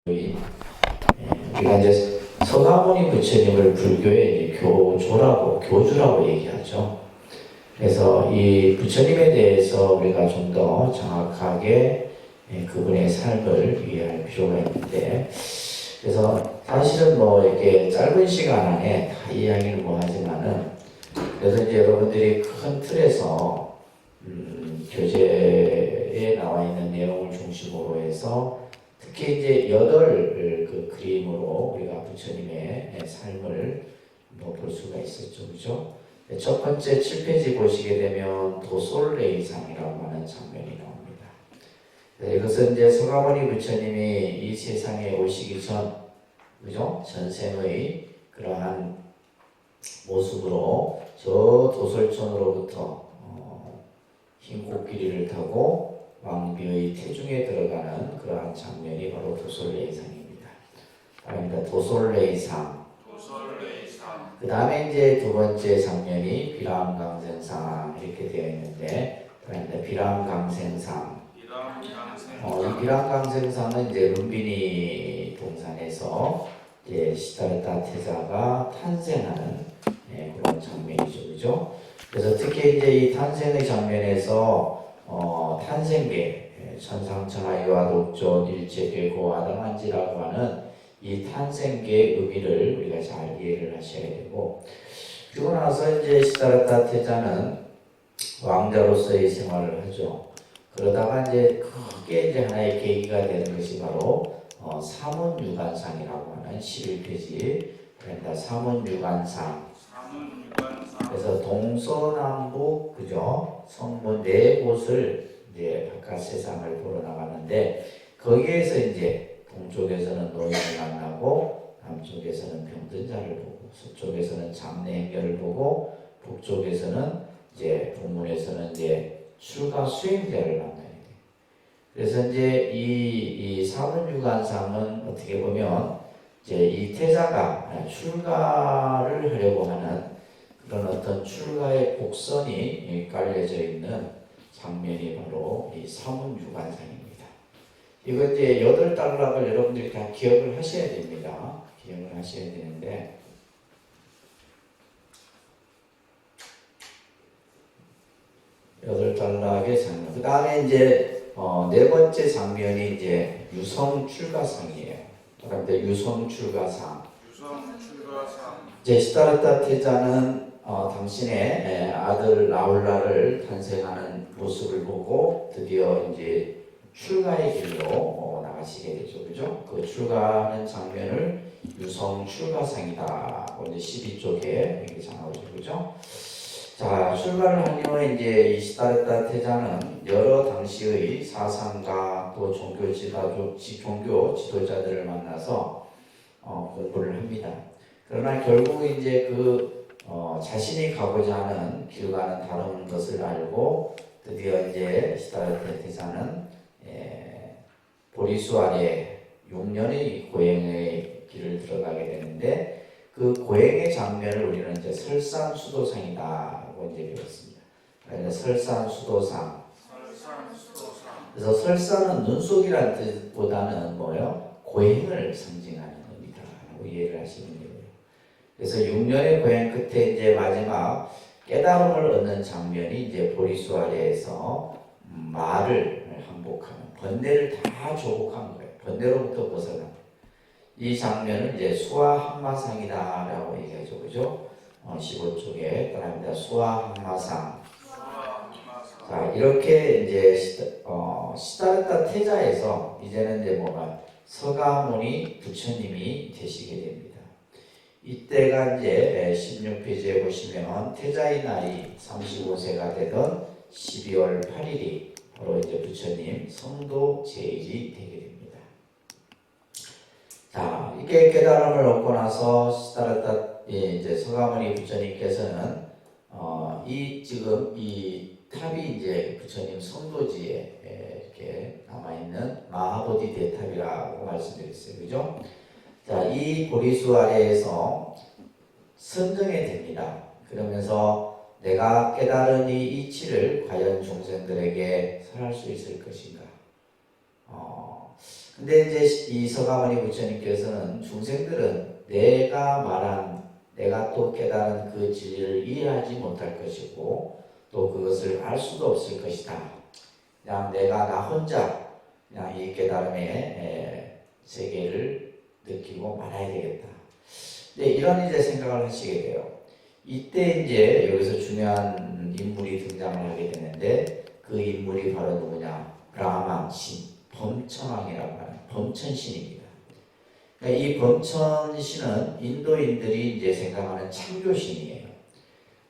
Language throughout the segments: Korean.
우리가 이제 서가모니 부처님을 불교의 이제 교주라고 얘기하죠. 그래서 이 부처님에 대해서 우리가 좀 더 정확하게 그분의 삶을 이해할 필요가 있는데, 그래서 사실은 뭐 이렇게 짧은 시간 안에 다 이야기를 뭐 하지만은, 그래서 이제 여러분들이 큰 틀에서 교재에 나와 있는 내용을 중심으로 해서 특히 이제 8 그 그림으로 우리가 부처님의 삶을 볼 수가 있었죠, 그죠? 첫 번째 7페이지 보시게 되면 도솔레이상이라고 하는 장면이 나옵니다. 이것은 이제 서가모니 부처님이 이 세상에 오시기 전, 그죠? 전생의 그러한 모습으로 저 도솔촌으로부터 흰 코끼리를 타고 왕비의 태중에 들어가는 그러한 장면이 바로 도솔레이상입니다. 그러니까 도솔레이상. 그 다음에 이제 두 번째 장면이 비람강생상 이렇게 되어 있는데, 그러니까 비람강생상. 이 비람강생상은 이제 룸비니 동산에서 이제 시다르타 태자가 탄생하는 그런 장면이죠, 그죠? 그래서 특히 이제 이 탄생의 장면에서 탄생계, 천상천하이와 독존, 일체계고 아당한지라고 하는 이 탄생계의 의미를 우리가 잘 이해를 하셔야 되고, 그리고 나서 이제 시다르타 태자는 왕자로서의 생활을 하죠. 그러다가 이제 크게 이제 하나의 계기가 되는 것이 바로 사문유관상이라고 하는 11페이지, 그러니까 사문유관상. 그래서 동서남북, 그죠? 성문 4곳을 이제 바깥 세상을 보러 나가는데, 거기에서 이제 동쪽에서는 노인을 만나고, 남쪽에서는 병든 자를 보고, 서쪽에서는 장례행렬을 보고, 북쪽에서는 이제 북문에서는 이제 출가 수행자를 만나요. 그래서 이제 이 사문유관상은 어떻게 보면 이제 이 태자가 출가를 하려고 하는 그런 어떤 출가의 곡선이 깔려져 있는 장면이 바로 이 사문유관상입니다. 이거 이제 8단락을 여러분들이 다 기억을 하셔야 됩니다. 기억을 하셔야 되는데, 여덟 단락의 장면. 그 다음에 이제 4번째 장면이 이제 유성출가상이에요. 그러니까 유성출가상. 이제 시다르타 태자는 당신의 아들 라울라를 탄생하는 모습을 보고 드디어 이제 출가의 길로 나가시게 되죠, 그죠? 그 출가하는 장면을 유성출가상이다. 이제 12쪽에 이렇게 나오죠, 그죠? 자, 출가를 한 이후에 이제 이 시다르타 태자는 여러 당시의 사상가 또 종교 지도자들을 만나서 공부를 합니다. 그러나 결국 이제 자신이 가고자 하는 길과는 다른 것을 알고 드디어 이제 시다르타 태자는 보리수 아래 6년의 고행의 길을 들어가게 되는데, 그 고행의 장면을 우리는 이제 설산수도상이다고 이제 배웠습니다. 그러니까 설산수도상. 그래서 설산은 눈속이라는 뜻보다는 뭐요? 고행을 상징하는 의미다라고 이해를 하시면 돼요. 그래서 6년의 고행 끝에 이제 마지막 깨달음을 얻는 장면이 이제 보리수 아래에서 말을 항복하는, 번뇌를 다 조복한 거예요. 번뇌로부터 벗어난. 이 장면은 이제 수화항마상이다라고 얘기하죠, 그죠? 15쪽에 따라합니다. 수화항마상. 자, 이렇게 이제 시다르타 태자에서 이제는 이제 서가모니 부처님이 되시게 됩니다. 이때가 이제 16페이지에 보시면 태자의 날이 35세가 되던 12월 8일이 바로 이제 부처님 성도 제일이 되게 됩니다. 자, 이렇게 깨달음을 얻고 나서 시다르타 이제 서가모니 부처님께서는 지금 이 탑이 이제 부처님 성도지에 이렇게 남아 있는 마하보디 대탑이라고 말씀드렸어요, 그죠? 자, 이 보리수 아래에서 선정이 됩니다. 그러면서 내가 깨달은 이 이치를 과연 중생들에게 설할 수 있을 것인가? 근데 이제 이 서가모니 부처님께서는 중생들은 내가 또 깨달은 그 진리를 이해하지 못할 것이고 또 그것을 알 수도 없을 것이다. 그냥 내가 나 혼자 그냥 이 깨달음의 세계를 느끼고 말아야 되겠다. 네, 이런 이제 생각을 하시게 돼요. 이때 이제 여기서 중요한 인물이 등장을 하게 되는데 그 인물이 바로 누구냐? 브라만 신, 범천왕이라고 하는 범천신입니다. 그러니까 이 범천신은 인도인들이 이제 생각하는 창조신이에요.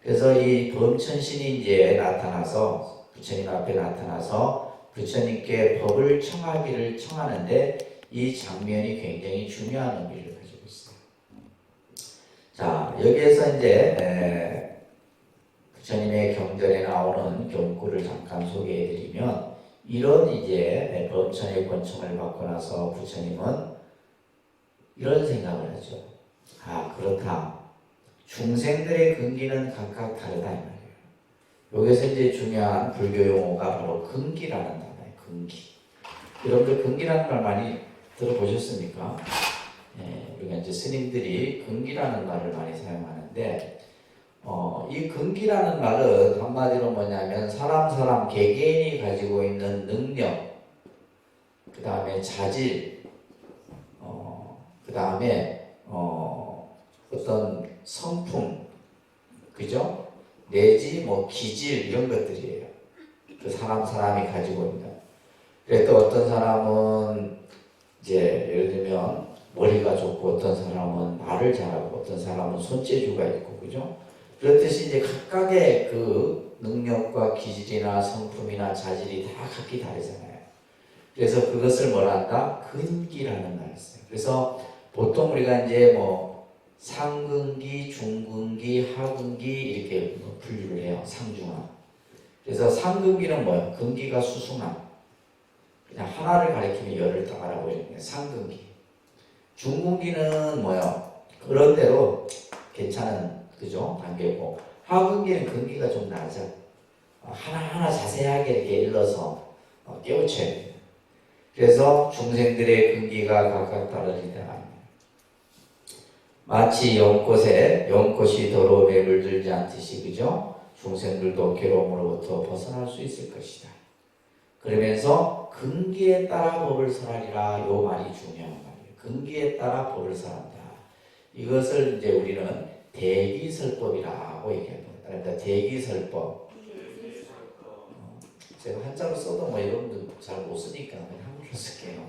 그래서 이 범천신이 이제 나타나서 부처님 앞에 나타나서 부처님께 법을 청하기를 청하는데 이 장면이 굉장히 중요한 의미를 가지고 있어요. 자, 여기에서 이제 부처님의 경전에 나오는 경구를 잠깐 소개해드리면 이런 이제 범천의 권총을 받고 나서 부처님은 이런 생각을 하죠. 아, 그렇다. 중생들의 근기는 각각 다르다 이 말이에요. 여기서 이제 중요한 불교 용어가 바로 근기라는 단어예요. 근기. 여러분들 근기라는 말 많이 들어보셨습니까? 네, 우리가 이제 스님들이 근기라는 말을 많이 사용하는데 이 근기라는 말은 한마디로 뭐냐면 사람 개개인이 가지고 있는 능력, 그 다음에 자질, 그 다음에 어떤 성품, 그죠? 내지 뭐 기질 이런 것들이에요. 그 사람이 가지고 있는. 그래서 또 어떤 사람은 이제 예를 들면 머리가 좋고 어떤 사람은 말을 잘하고 어떤 사람은 손재주가 있고, 그죠? 그렇듯이 이제 각각의 그 능력과 기질이나 성품이나 자질이 다 각기 다르잖아요. 그래서 그것을 뭐라 한다? 근기라는 말을 써요. 그래서 보통 우리가 이제 뭐 상근기, 중근기, 하근기 이렇게 분류를 해요. 상중하. 그래서 상근기는 뭐예요? 근기가 수승함. 그냥 하나를 가리키면 열을 다 알아보이는 게 상근기. 중근기는 뭐예요? 그런 대로 괜찮은, 그죠? 단계고. 하근기는 근기가 좀 낮아. 하나하나 자세하게 이렇게 일러서 깨우쳐야 돼요. 그래서 중생들의 근기가 각각 다르다. 마치 연꽃이 더러움에 물들지 않듯이, 그죠? 중생들도 괴로움으로부터 벗어날 수 있을 것이다. 그러면서 근기에 따라 법을 설하리라. 요 말이 중요한 말이에요. 근기에 따라 법을 설한다. 이것을 이제 우리는 대기설법이라고 얘기합니다. 그러니까 대기설법. 제가 한자로 써도 뭐 여러분들 잘 못 쓰니까 그냥 한글로 쓸게요.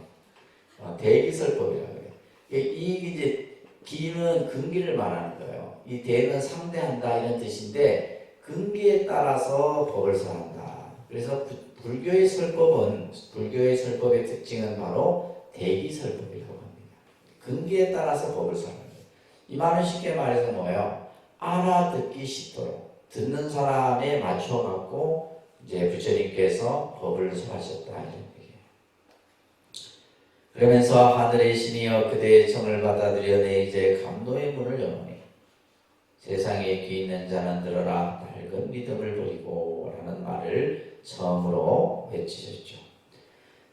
대기설법이라고 해요. 이 이제 기는 근기를 말하는 거예요. 이 대는 상대한다 이런 뜻인데 근기에 따라서 법을 설한다. 그래서 불교의 설법의 특징은 바로 대기설법이라고 합니다. 근기에 따라서 법을 설하는 거예요. 이 말은 쉽게 말해서 뭐예요? 알아듣기 쉽도록 듣는 사람에 맞춰 갖고 이제 부처님께서 법을 설하셨다 이런 얘기예요. 그러면서 하늘의 신이여 그대의 청을 받아들여 내 이제 감동의 문을 여노니 세상에 귀 있는 자는 들어라 낡은 믿음을 버리고 라는 말을 처음으로 외치셨죠.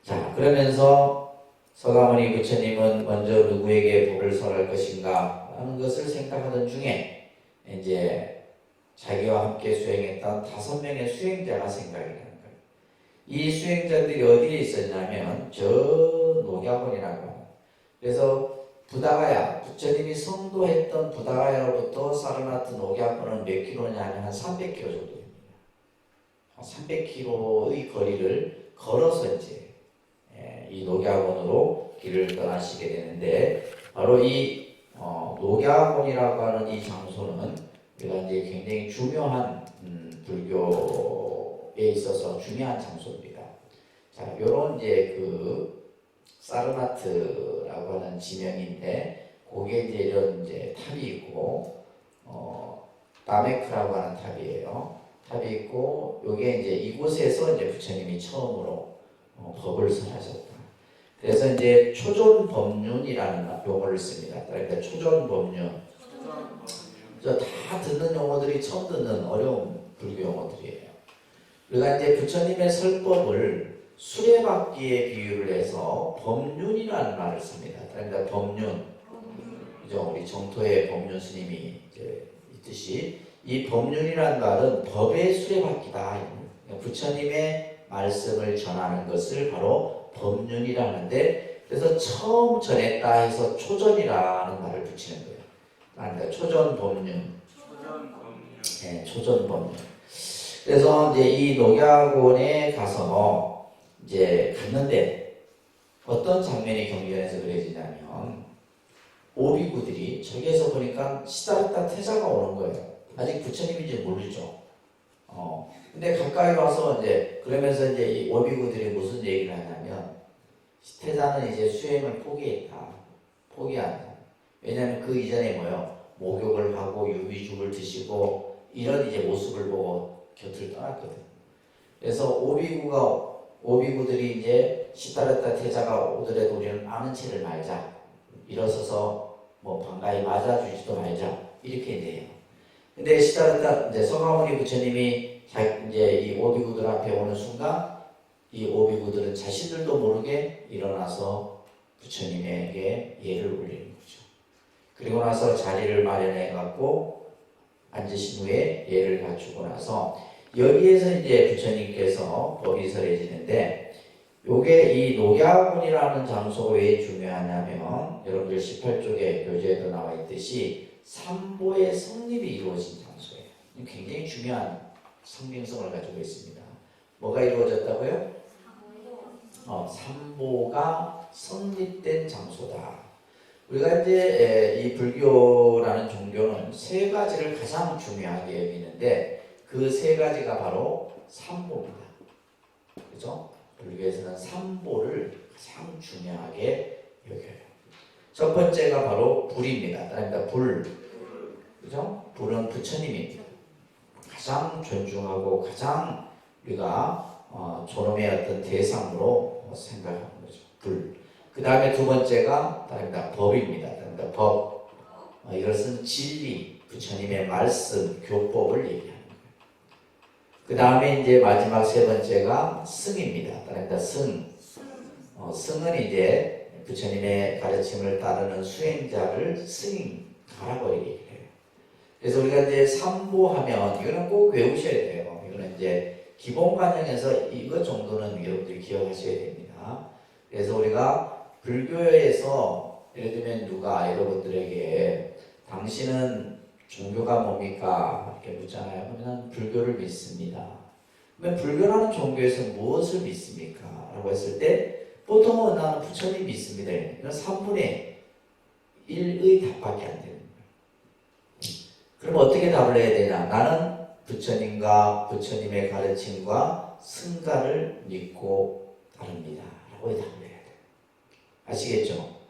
자, 그러면서 서가모니 부처님은 먼저 누구에게 법을 설할 것인가 하는 것을 생각하던 중에 이제 자기와 함께 수행했던 5명의 수행자가 생각이 나는 거예요. 이 수행자들이 어디에 있었냐면 저 녹야본이라고 합니다. 그래서 부처님이 성도했던 부다가야로부터 사르나트 녹야본은 몇 킬로냐면 한 300km 정도 됩니다. 300km의 거리를 걸어서 이제 이 녹야본으로 길을 떠나시게 되는데 바로 이 녹야본이라고 하는 이 장소는 우리가 이제 굉장히 중요한 불교에 있어서 중요한 장소입니다. 자, 요런 이제 그 사르나트라고 하는 지명인데, 거기에 이제 이런 이제 탑이 있고, 나메크라고 하는 탑이에요. 탑이 있고, 요게 이제 이곳에서 이제 부처님이 처음으로 법을 설하셨다. 그래서 이제 초존법륜이라는 용어를 씁니다. 그러니까 초존법륜. 다 듣는 용어들이 처음 듣는 어려운 불교 용어들이에요. 우리가 이제 부처님의 설법을 수레바퀴에 비유를 해서 법륜이라는 말을 씁니다. 그러니까 법륜, 그죠? 우리 정토의 법륜 스님이 이제 있듯이 이 법륜이라는 말은 법의 수레바퀴다. 부처님의 말씀을 전하는 것을 바로 법륜이라는데, 그래서 처음 전했다 해서 초전이라는 말을 붙이는 거예요. 그러니까 초전 법륜. 네, 초전 법륜. 그래서 이제 이 녹약원에 가서 이제 갔는데 어떤 장면이 경전에서 그려지냐면 오비구들이 저기에서 보니까 시다르타 태자가 오는 거예요. 아직 부처님인지 모르죠. 근데 가까이 와서 이제 그러면서 이제 이 오비구들이 무슨 얘기를 하냐면 태자는 이제 수행을 포기했다. 포기한다. 왜냐하면 그 이전에 뭐요? 목욕을 하고 유비죽을 드시고 이런 이제 모습을 보고 곁을 떠났거든. 그래서 오비구들이 이제 시다르타 태자가 오더라도 우리는 아는 체를 말자. 일어서서 뭐 반가이 맞아주지도 말자. 이렇게 돼요. 근데 시다르타 이제 서가모니 부처님이 이제 이 오비구들 앞에 오는 순간 이 오비구들은 자신들도 모르게 일어나서 부처님에게 예를 올리는 거죠. 그리고 나서 자리를 마련해 갖고 앉으신 후에 예를 갖추고 나서 여기에서 이제 부처님께서 법이 설해지는데, 요게 이 녹야군이라는 장소가 왜 중요하냐면 여러분들 18쪽에 교재에도 나와 있듯이 삼보의 성립이 이루어진 장소예요. 굉장히 중요한 성명성을 가지고 있습니다. 뭐가 이루어졌다고요? 삼보가 성립된 장소다. 우리가 이제 이 불교라는 종교는 세 가지를 가장 중요하게 여기는데 그 세 가지가 바로 삼보입니다. 그죠? 불교에서는 삼보를 가장 중요하게 여겨요. 첫 번째가 바로 불입니다. 그러니까 불. 그죠? 불은 부처님입니다. 가장 존중하고 가장 우리가 존엄의 어떤 대상으로 생각하는 거죠. 불. 그 다음에 두 번째가 법입니다. 법. 이것은 진리, 부처님의 말씀, 교법을 얘기하는 거예요. 그 다음에 이제 마지막 세 번째가 승입니다. 승. 승은 이제 부처님의 가르침을 따르는 수행자를 승인하라고 얘기해요. 그래서 우리가 이제 삼보하면 이거는 꼭 외우셔야 돼요. 이거는 이제 기본 과정에서 이것 정도는 여러분들이 기억하셔야 됩니다. 그래서 우리가 불교에서 예를 들면 누가 여러분들에게 당신은 종교가 뭡니까? 이렇게 묻잖아요. 그러면 불교를 믿습니다. 그러면 불교라는 종교에서 무엇을 믿습니까? 라고 했을 때 보통은 나는 부처님 믿습니다. 이건 3분의 1의 답밖에 안 되는 거예요. 그럼 어떻게 답을 해야 되냐? 나는 부처님과 부처님의 가르침과 승가를 믿고 따릅니다. 라고 답을 해야 돼요. 아시겠죠?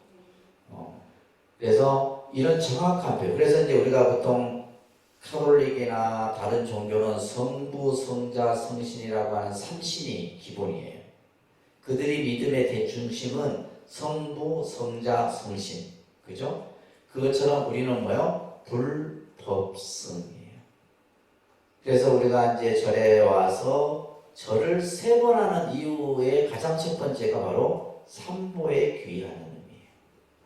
그래서 이런 정확한 표현. 그래서 이제 우리가 보통 카톨릭이나 다른 종교는 성부, 성자, 성신이라고 하는 삼신이 기본이에요. 그들이 믿음의 대중심은 성부, 성자, 성신. 그죠? 그것처럼 우리는 뭐요? 불법성이에요. 그래서 우리가 이제 절에 와서 절을 3번 하는 이유의 가장 첫 번째가 바로 삼보에 귀의하는 의미예요.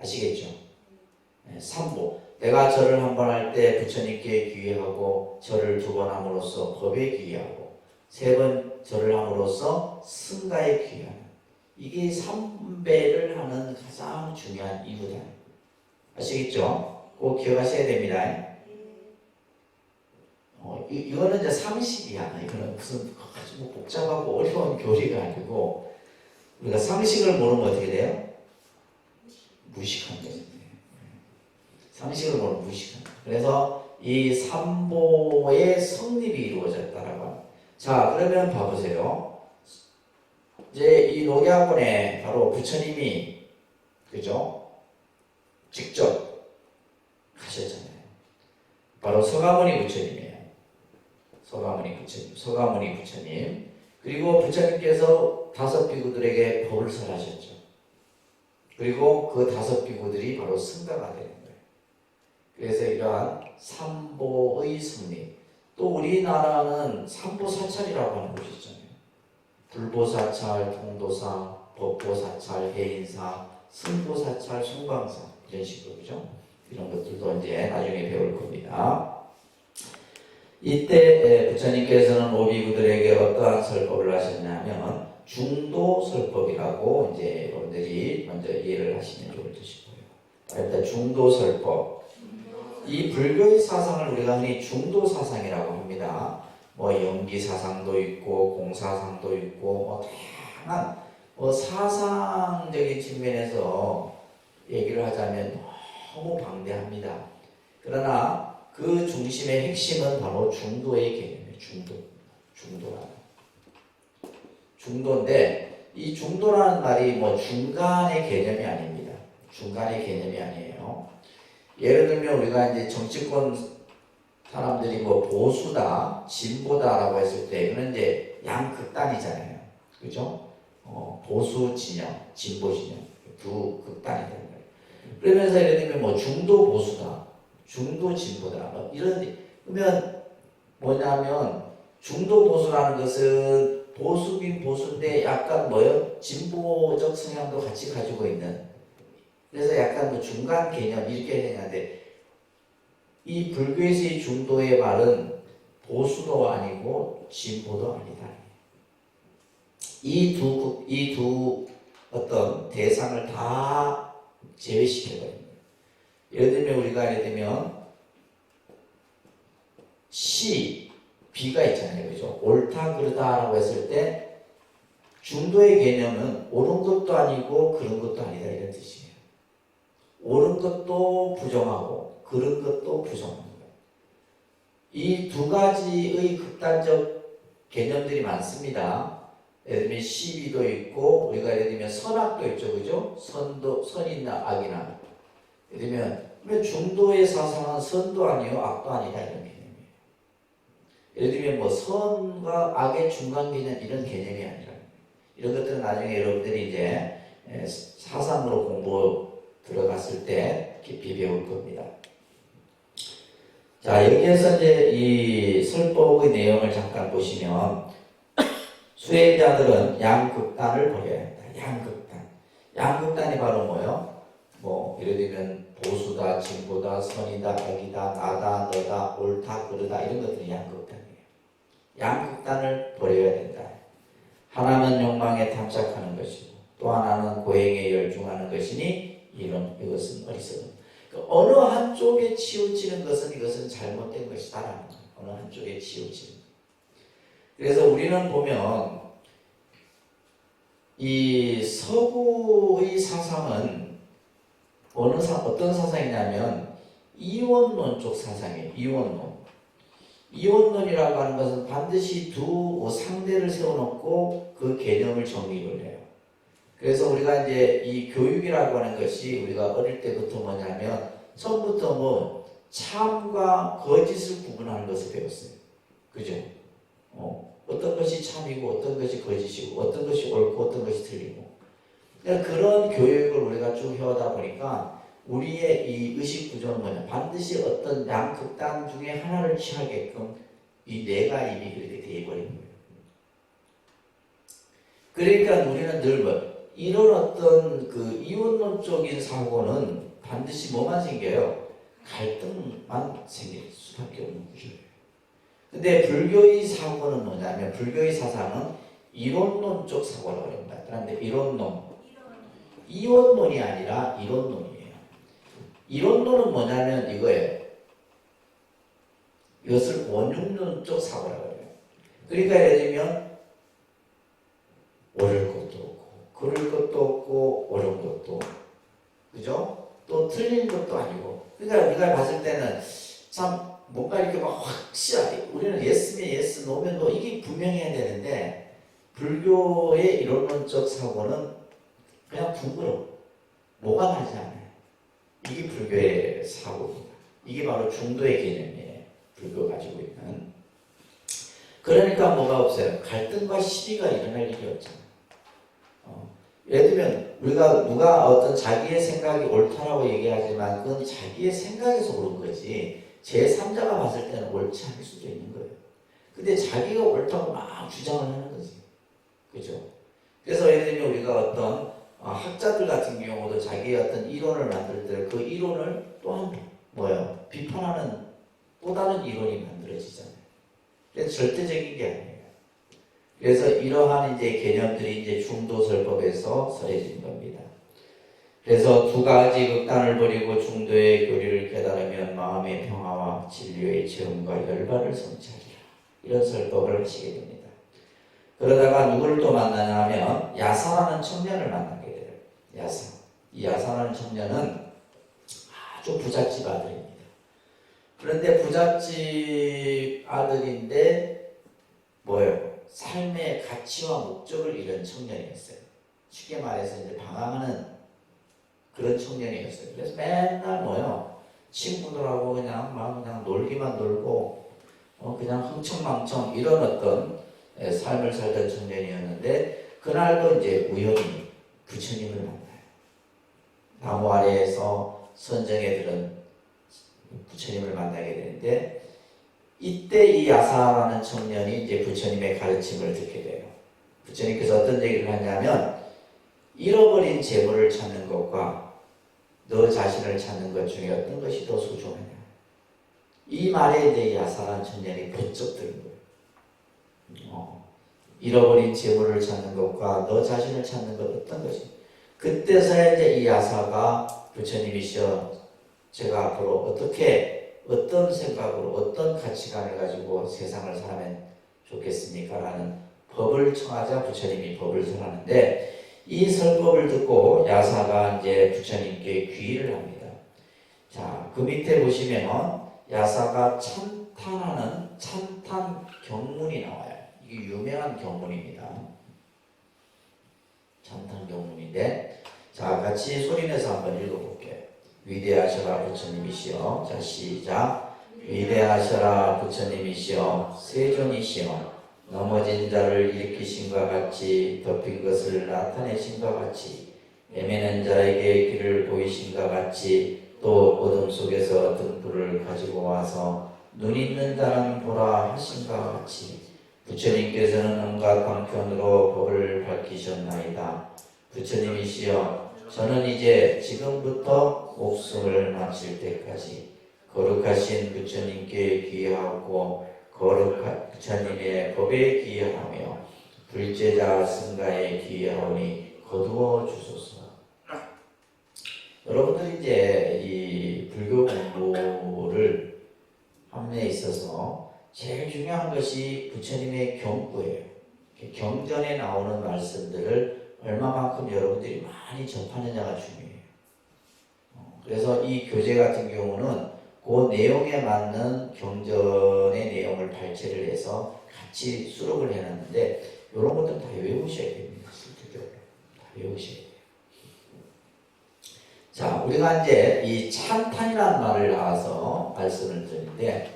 아시겠죠? 네, 삼보. 내가 절을 한 번 할 때 부처님께 귀의하고, 절을 2번 함으로써 법에 귀의하고, 3번 절을 함으로써 승가에 귀의하는, 이게 삼배를 하는 가장 중요한 이유다. 아시겠죠? 꼭 기억하셔야 됩니다. 이거는 이제 상식이야. 이거는 무슨 아주 뭐 복잡하고 어려운 교리가 아니고, 우리가 상식을 모르면 어떻게 돼요? 무식한 거죠. 상식을 모르면 무식한 거예요. 그래서 이 삼보의 성립이 이루어졌다라고 합니다. 자, 그러면 봐보세요. 이제 이 녹야군에 바로 부처님이, 그죠? 직접 가셨잖아요. 바로 서가모니 부처님이에요. 서가모니 부처님. 그리고 부처님께서 5 비구들에게 법을 설하셨죠. 그리고 그 5 비구들이 바로 승가가 되는 거예요. 그래서 이러한 삼보의 승리. 또 우리나라는 삼보 사찰이라고 하는 곳이 있잖아요. 불보사찰, 통도사, 법보사찰, 해인사, 승보사찰, 송광사 이런 식으로 그죠? 이런 것들도 이제 나중에 배울 겁니다. 이때 부처님께서는 오비구들에게 어떠한 설법을 하셨냐면 중도설법이라고 이제 여러분들이 먼저 이해를 하시면 좋을 것이고요. 일단 중도설법. 이 불교의 사상을 우리가 흔히 중도사상이라고 합니다. 뭐 연기사상도 있고 공사상도 있고 뭐 다양한 사상적인 측면에서 얘기를 하자면 너무 방대합니다. 그러나 그 중심의 핵심은 바로 중도의 개념이에요. 중도인데 이 중도라는 말이 뭐 중간의 개념이 아닙니다. 중간의 개념이 아니에요. 예를 들면 우리가 이제 정치권 사람들이 뭐 보수다, 진보다라고 했을 때 이거는 이제 양극단이잖아요. 그죠? 보수 진영, 진보 진영 두 극단이 되는 거예요. 그러면서 예를 들면 뭐 중도 보수다, 중도 진보다 뭐 이런 그러면 뭐냐면 중도 보수라는 것은 보수긴 보수인데 약간 뭐요? 진보적 성향도 같이 가지고 있는 그래서 약간 뭐 중간 개념 이렇게 되는데 이 불교에서의 중도의 말은 보수도 아니고 진보도 아니다. 이 두 어떤 대상을 다 제외시켜버립니다. 예를 들면 비가 있잖아요. 그죠? 옳다, 그르다라고 했을 때 중도의 개념은 옳은 것도 아니고 그런 것도 아니다. 이런 뜻이에요. 옳은 것도 부정하고 그런 것도 부정하는 거예요. 이 두 가지의 극단적 개념들이 많습니다. 예를 들면 시비도 있고 우리가 예를 들면 선악도 있죠. 그죠? 선이나 악이나 예를 들면 중도의 사상은 선도 아니요 악도 아니다 이런 개념이에요. 예를 들면 뭐 선과 악의 중간 개념 이런 개념이 아니라 이런 것들은 나중에 여러분들이 이제 사상으로 공부 들어갔을 때 깊이 배울 겁니다. 자, 여기에서 이제 이 설법의 내용을 잠깐 보시면 수행자들은 양극단을 버려야 한다. 양극단이 바로 뭐예요? 뭐 예를 들면 보수다, 진보다, 선이다, 악이다, 나다, 너다, 옳다, 그르다 이런 것들이 양극단이에요. 양극단을 버려야 된다. 하나는 욕망에 탐착하는 것이고 또 하나는 고행에 열중하는 것이니 이것은 어리석은. 어느 한쪽에 치우치는 것은 이것은 잘못된 것이다라는 거예요. 어느 한쪽에 치우치는. 그래서 우리는 보면 이 서구의 사상은 어떤 사상이냐면 이원론 쪽 사상이에요. 이원론이라고 하는 것은 반드시 두 상대를 세워놓고 그 개념을 정립을 해요. 그래서 우리가 이제 이 교육이라고 하는 것이 우리가 어릴 때부터 뭐냐면 처음부터 뭐 참과 거짓을 구분하는 것을 배웠어요. 그죠? 어떤 것이 참이고 어떤 것이 거짓이고 어떤 것이 옳고 어떤 것이 틀리고 그러니까 그런 교육을 우리가 쭉 해오다 보니까 우리의 이 의식 구조는 뭐냐 반드시 어떤 양극단 중에 하나를 취하게끔 이 뇌가 이미 그렇게 되어버린 거예요. 그러니까 우리는 늘 이런 어떤 그 이원론적인 사고는 반드시 뭐만 생겨요? 갈등만 생길 수밖에 없는 구조예요. 근데 불교의 사고는 뭐냐면 불교의 사상은 이론론적 사고라고 합니다. 그런데 이원론이 아니라 이론론이에요. 이론론은 뭐냐면 이거예요. 이것을 원흉론적 사고라고 해요. 그러니까 예를 들면 옳을 것도 없고 그럴 것도 없고 옳은 것도 그죠? 또 틀린 것도 아니고 그러니까 우리가 봤을 때는 참 뭔가 이렇게 막 확실하게 우리는 예스면 예스, 노면 노 이게 분명해야 되는데 불교의 이론론적 사고는 그냥 둥그러 뭐가 나지 않아요. 이게 불교의 사고입니다. 이게 바로 중도의 개념이에요. 불교가 가지고 있는. 그러니까 뭐가 없어요. 갈등과 시비가 일어날 일이 없잖아요. 예를 들면 우리가 누가 어떤 자기의 생각이 옳다라고 얘기하지만 그건 자기의 생각에서 옳은 거지 제3자가 봤을 때는 옳지 않을 수도 있는 거예요. 근데 자기가 옳다고 막 주장을 하는 거지. 그죠? 그래서 예를 들면 우리가 어떤 학자들 같은 경우도 자기의 어떤 이론을 만들 때 그 이론을 또한 뭐예요? 비판하는 또 다른 이론이 만들어지잖아요. 그래서 절대적인 게 아니에요. 그래서 이러한 이제 개념들이 이제 중도설법에서 설해진 겁니다. 그래서 두 가지 극단을 버리고 중도의 교리를 깨달으면 마음의 평화와 진료의 체험과 열반을 성취하리라. 이런 설법을 하시게 됩니다. 그러다가 누구를 또 만나냐 하면 야사라는 청년을 만나게 돼요. 야사. 이 야사라는 청년은 아주 부잣집 아들입니다. 그런데 부잣집 아들인데 뭐예요? 삶의 가치와 목적을 잃은 청년이었어요. 쉽게 말해서 이제 방황하는 그런 청년이었어요. 그래서 맨날 뭐예요? 친구들하고 그냥 놀기만 놀고 그냥 흥청망청 이런 어떤 삶을 살던 청년이었는데 그날도 이제 우연히 부처님을 만나요. 나무 아래에서 선정에 들은 부처님을 만나게 되는데 이때 이 야사라는 청년이 이제 부처님의 가르침을 듣게 돼요. 부처님께서 어떤 얘기를 하냐면 잃어버린 재물을 찾는 것과 너 자신을 찾는 것 중에 어떤 것이 더 소중하냐. 이 말에 이제 야사라는 청년이 번쩍 드는 거예요. 잃어버린 재물을 찾는 것과 너 자신을 찾는 것 어떤 것이. 그때서야 이제 이 야사가 부처님이시여 제가 앞으로 어떤 생각으로 어떤 가치관을 가지고 세상을 살면 좋겠습니까? 라는 법을 청하자 부처님이 법을 설하는데 이 설법을 듣고 야사가 이제 부처님께 귀의를 합니다. 자, 그 밑에 보시면 야사가 찬탄하는 찬탄 경문이 나와요. 이게 유명한 경문입니다. 찬탄 경문인데 자, 같이 소리내서 한번 읽어볼게요. 위대하셔라 부처님이시여. 자, 시작. 위대하셔라 부처님이시여. 세존이시여. 넘어진 자를 일으키신과 같이 덮인 것을 나타내신과 같이 애매는 자에게 길을 보이신과 같이 또 어둠 속에서 등불을 가지고 와서 눈 있는 자는 보라 하신과 같이 부처님께서는 온갖 방편으로 법을 밝히셨나이다. 부처님이시여 저는 이제 지금부터 목숨을 마칠 때까지 거룩하신 부처님께 귀하고 거룩한 부처님의 법에 귀하며 불제자 승가에 귀하오니 거두어 주소서. 여러분들이 이제 이 불교 공부를 하는 데 있어서 제일 중요한 것이 부처님의 경구예요. 경전에 나오는 말씀들을 얼마만큼 여러분들이 많이 접하느냐가 중요해요. 그래서 이 교재 같은 경우는 그 내용에 맞는 경전의 내용을 발췌를 해서 같이 수록을 해놨는데 이런 것들 다 외우셔야 됩니다. 실질적으로 다 외우셔야 돼요. 자, 우리가 이제 이 찬탄이라는 말을 나와서 말씀을 드리는데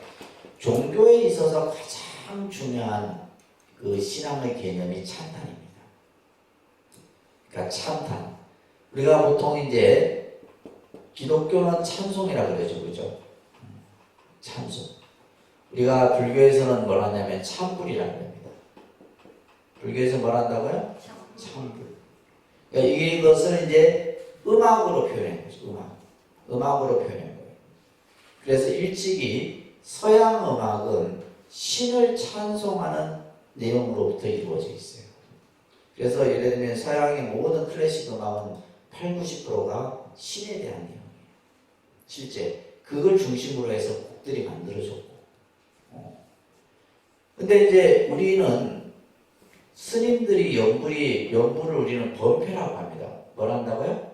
종교에 있어서 가장 중요한 그 신앙의 개념이 찬탄입니다. 그러니까 찬탄. 우리가 보통 이제 기독교는 찬송이라 그러죠, 그죠? 찬송. 우리가 불교에서는 뭘 하냐면 찬불이라고 합니다. 불교에서 뭘 한다고요? 찬불. 그러니까 이것을 이제 음악으로 표현한 거죠. 음악으로 표현한 거예요. 그래서 일찍이 서양 음악은 신을 찬송하는 내용으로부터 이루어져 있어요. 그래서 예를 들면 서양의 모든 클래식 음악은 80~90%가 신에 대한 내용이에요. 실제 그걸 중심으로 해서 곡들이 만들어졌고. 근데 이제 우리는 스님들이 연부를 우리는 범패라고 합니다. 뭘 한다고요?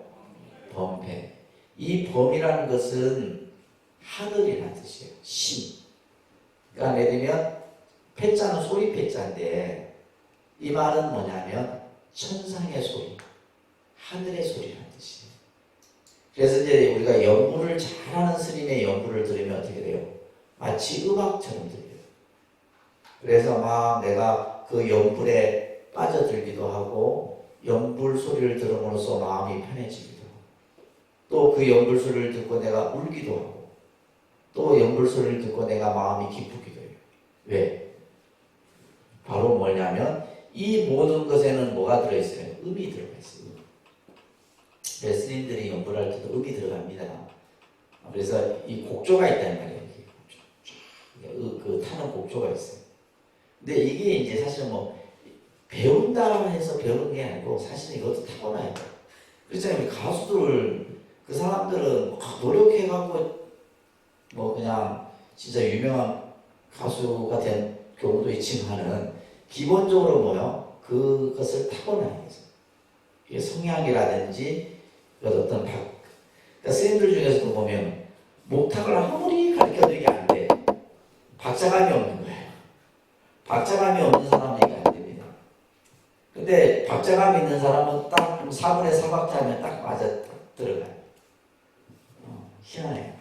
범패. 이 범이라는 것은 하늘이라는 뜻이에요. 신. 그러니까 예를 들면 패자는 소리 패자인데 이 말은 뭐냐면 천상의 소리, 하늘의 소리라는 뜻이에요. 그래서 이제 우리가 연부를 잘하는 스님의 연부를 들으면 어떻게 돼요? 마치 음악처럼 들려요. 그래서 막 내가 그 연불에 빠져들기도 하고 연불 소리를 들음으로써 마음이 편해지기도 하고 또 그 연불 소리를 듣고 내가 울기도 하고 또 연불 소리를 듣고 내가 마음이 기쁘기도 해요. 왜? 바로 뭐냐면 이 모든 것에는 뭐가 들어있어요? 음이 들어가 있어요. 스님들이 연구를 할 때도 음이 들어갑니다. 그래서 이 곡조가 있다는 말이에요. 그 타는 곡조가 있어요. 근데 이게 이제 사실은 뭐 배운다 해서 배우는 게 아니고 사실은 이것도 타고나요. 그렇잖아요. 가수들 그 사람들은 막 노력해갖고 뭐 그냥 진짜 유명한 가수가 된 경우도 있지만은 기본적으로 뭐요? 그것을 타고나요. 이게 성향이라든지 어떤 그러니까 스님들 중에서도 보면 목탁을 아무리 가르쳐도 이게 안 돼. 박자감이 없는 거예요. 박자감이 없는 사람은 이게 안 됩니다. 근데 박자감이 있는 사람은 딱 4분의 4박자 하면 딱 맞아 들어가요. 희한해요.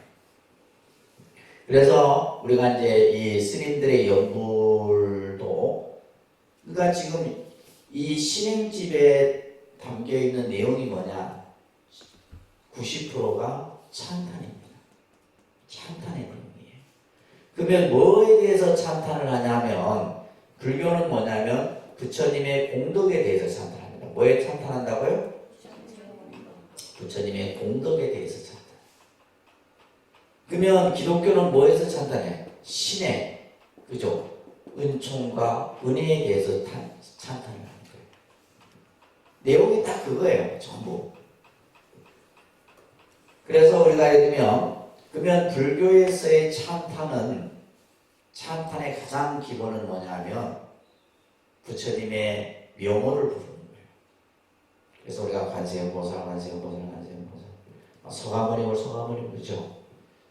그래서 우리가 이제 이 스님들의 연불도 그러니까 지금 이 신행집에 담겨 있는 내용이 뭐냐? 90%가 찬탄입니다. 찬탄의 내용이에요. 그러면 뭐에 대해서 찬탄을 하냐면 불교는 뭐냐면 부처님의 공덕에 대해서 찬탄합니다. 뭐에 찬탄한다고요? 부처님의 공덕에 대해서 찬탄. 그러면 기독교는 뭐에서 찬탄해? 신의 그죠? 은총과 은혜에 대해서 찬탄을 하는 거예요. 내용이 딱 그거예요. 전부. 그래서 우리가 예를 들면 그러면 불교에서의 찬탄의 가장 기본은 뭐냐면 부처님의 명호를 부르는 거예요. 그래서 우리가 관세음보살, 서가모니 그죠?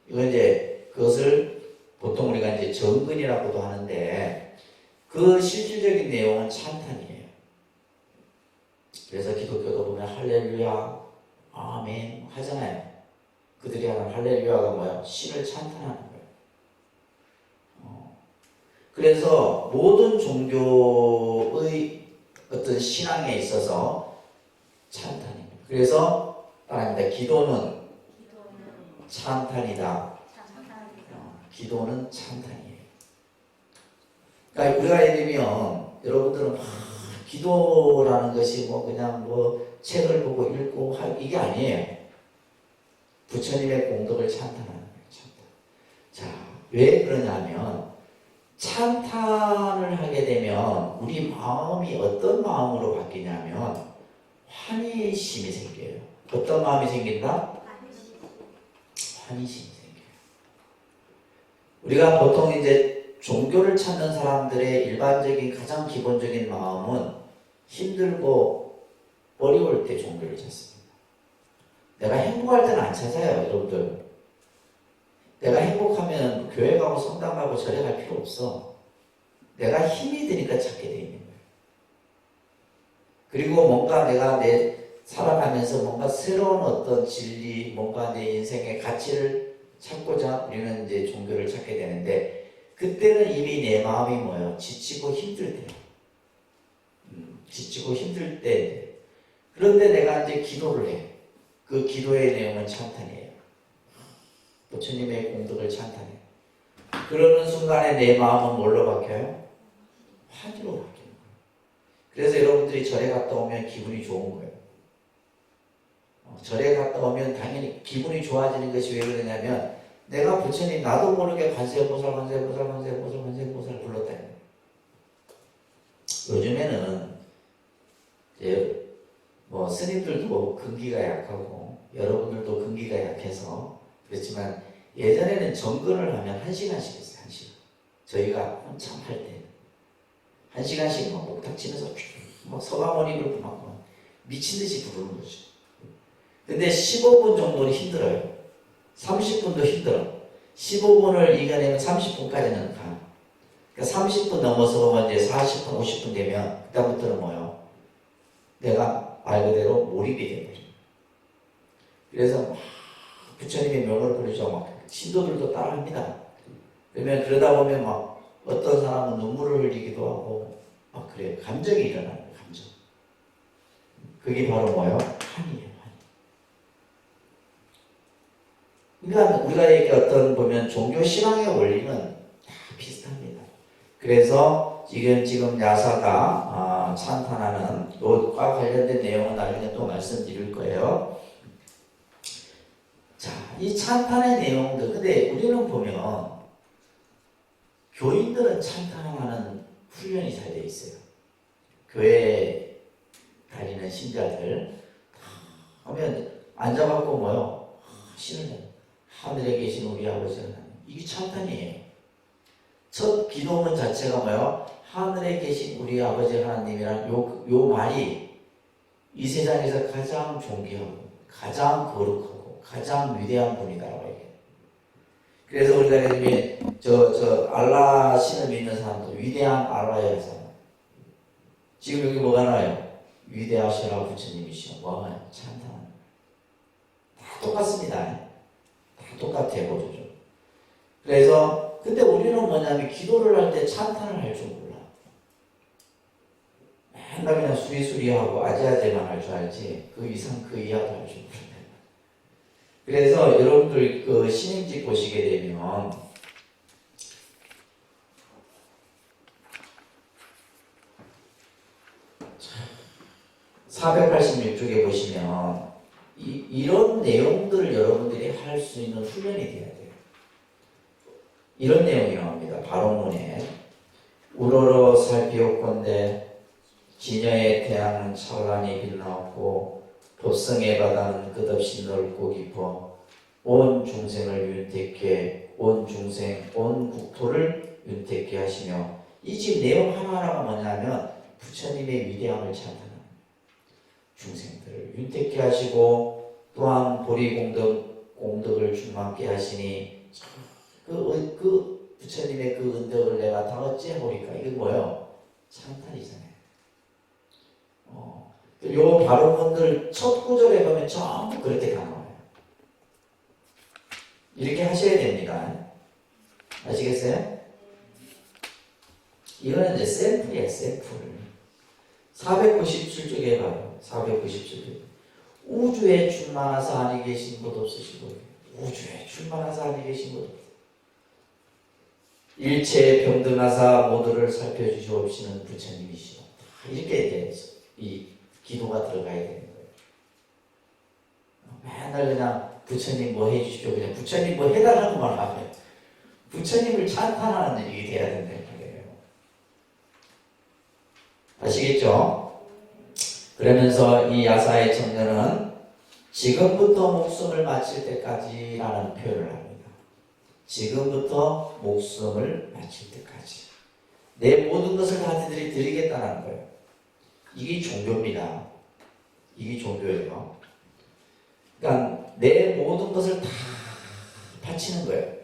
이건 이제 그것을 보통 우리가 이제 정근이라고도 하는데 그 실질적인 내용은 찬탄이에요. 그래서 기독교도 보면 할렐루야, 아멘 하잖아요. 그들이 하는 할렐루야가 뭐야? 신을 찬탄하는 거예요. 그래서 모든 종교의 어떤 신앙에 있어서 찬탄입니다. 그래서 따라합니다. 기도는 찬탄이다. 기도는 찬탄이에요. 그러니까 우리가 예를 들면 여러분들은 기도라는 것이 뭐 그냥 뭐 책을 보고 읽고 이게 아니에요. 부처님의 공덕을 찬탄하는 거예요. 찬탄. 자, 왜 그러냐면 찬탄을 하게 되면 우리 마음이 어떤 마음으로 바뀌냐면 환희심이 생겨요. 어떤 마음이 생긴다? 환희심이 생겨요. 우리가 보통 이제 종교를 찾는 사람들의 일반적인 가장 기본적인 마음은 힘들고 어려울 때 종교를 찾습니다. 내가 행복할 때는 안 찾아요, 여러분들. 내가 행복하면 교회 가고 성당 가고 절에 갈 필요 없어. 내가 힘이 드니까 찾게 돼 있는 거예요. 그리고 뭔가 내가 살아가면서 뭔가 새로운 어떤 진리, 뭔가 내 인생의 가치를 찾고자 우리는 이제 종교를 찾게 되는데 그때는 이미 내 마음이 뭐예요? 지치고 힘들 때. 지치고 힘들 때. 그런데 내가 이제 기도를 해. 그 기도의 내용은 찬탄이에요. 부처님의 공덕을 찬탄해. 그러는 순간에 내 마음은 뭘로 바뀌어요? 환희로 바뀌는 거예요. 그래서 여러분들이 절에 갔다 오면 기분이 좋은 거예요. 절에 갔다 오면 당연히 기분이 좋아지는 것이 왜 그러냐면 내가 부처님 나도 모르게 관세음보살 불렀다. 요즘에는 이제 뭐 스님들도 근기가 약하고 여러분들도 근기가 약해서 그렇지만 예전에는 정근을 하면 1시간씩 했어요. 1시간. 저희가 한참 할 때 1시간씩 막 목탁 치면서 막 서가모니를 막 미친듯이 부르는 거죠. 근데 15분 정도는 힘들어요. 30분도 힘들어. 15분을 이겨내면 30분까지는 가. 그러니까 30분 넘어서 이제 40분, 50분 되면 그다음부터는 뭐예요? 내가 말 그대로 몰입이 되는 그래서 막 부처님의 명을 부르죠. 막 신도들도 따라합니다. 그러면 그러다 보면 막 어떤 사람은 눈물을 흘리기도 하고 막 그래요. 감정이 일어나는 거예요. 감정. 그게 바로 뭐예요? 환희예요. 그러니까 우리가 이렇게 어떤 보면 종교 신앙의 원리는 다 비슷합니다. 그래서 지금 야사가 찬탄하는 이것과 관련된 내용은 나중에 또 말씀드릴 거예요. 자, 이 찬탄의 내용들, 근데 우리는 보면 교인들은 찬탄하는 훈련이 잘 돼 있어요. 교회에 다니는 신자들 하면 앉아갖고 뭐요? 신을 하늘에 계신 우리 아버지 하나님. 이게 찬탄이에요. 첫 기도문 자체가 뭐요? 하늘에 계신 우리 아버지 하나님이란 요 말이 이 세상에서 가장 존귀하고 가장 거룩하고 가장 위대한 분이다라고 얘기해요. 그래서 우리가 요즘에 저 알라 신을 믿는 사람들 위대한 알라의 사람 지금 여기 뭐가 나와요? 위대하시라 부처님이시여 뭐가 나와요? 찬탄. 다 똑같습니다. 다 똑같아요. 보죠. 그래서 근데 우리는 뭐냐면 기도를 할 때 찬탄을 할 줄 몰라. 맨날 그냥 수리수리하고 아재아재만 할 줄 알지 그 이상 그 이하도 할 줄 몰라. 그래서 여러분들 그 신임집 보시게 되면 486쪽에 보시면 이런 내용들을 여러분들이 할 수 있는 훈련이 돼야 돼요. 이런 내용이 나옵니다. 바로문에 우러러 살피옵건대 진여의 태양은 찬란히 빛나옵고 법성의 바다는 끝없이 넓고 깊어 온 중생을 윤택해 온 중생 온 국토를 윤택해 하시며 이 지금 내용 하나하나가 뭐냐면 부처님의 위대함을 찬양하는 중생들을 윤택해 하시고 또한 보리 공덕을 충만케 하시니 그 부처님의 그 은덕을 내가 다 어찌 해보리까 이게 뭐예요? 찬탄이잖아요. 요 바로문들 첫 구절에 보면 전부 그렇게 다 나와요. 이렇게 하셔야 됩니다. 아시겠어요? 이거는 이제 샘플이에요, 샘플. 497쪽에 봐요. 497쪽. 우주에 충만하사 안에 계신 것 없으시고, 우주에 충만하사 안에 계신 것 없으시고, 일체에 평등하사 모두를 살펴주시옵시는 부처님이시오. 이렇게 이제 이 기도가 들어가야 되는 거예요. 맨날 그냥 부처님 뭐 해주십시오. 그냥 부처님 뭐 해달라고 말하면 부처님을 찬탄하는 일이 돼야 된다는 거예요. 아시겠죠? 그러면서 이 야사의 청년은 지금부터 목숨을 마칠 때까지라는 표현을 합니다. 지금부터 목숨을 마칠 때까지 내 모든 것을 다 드리겠다는 거예요. 이게 종교입니다. 이게 종교예요. 그러니까 내 모든 것을 다 바치는 거예요.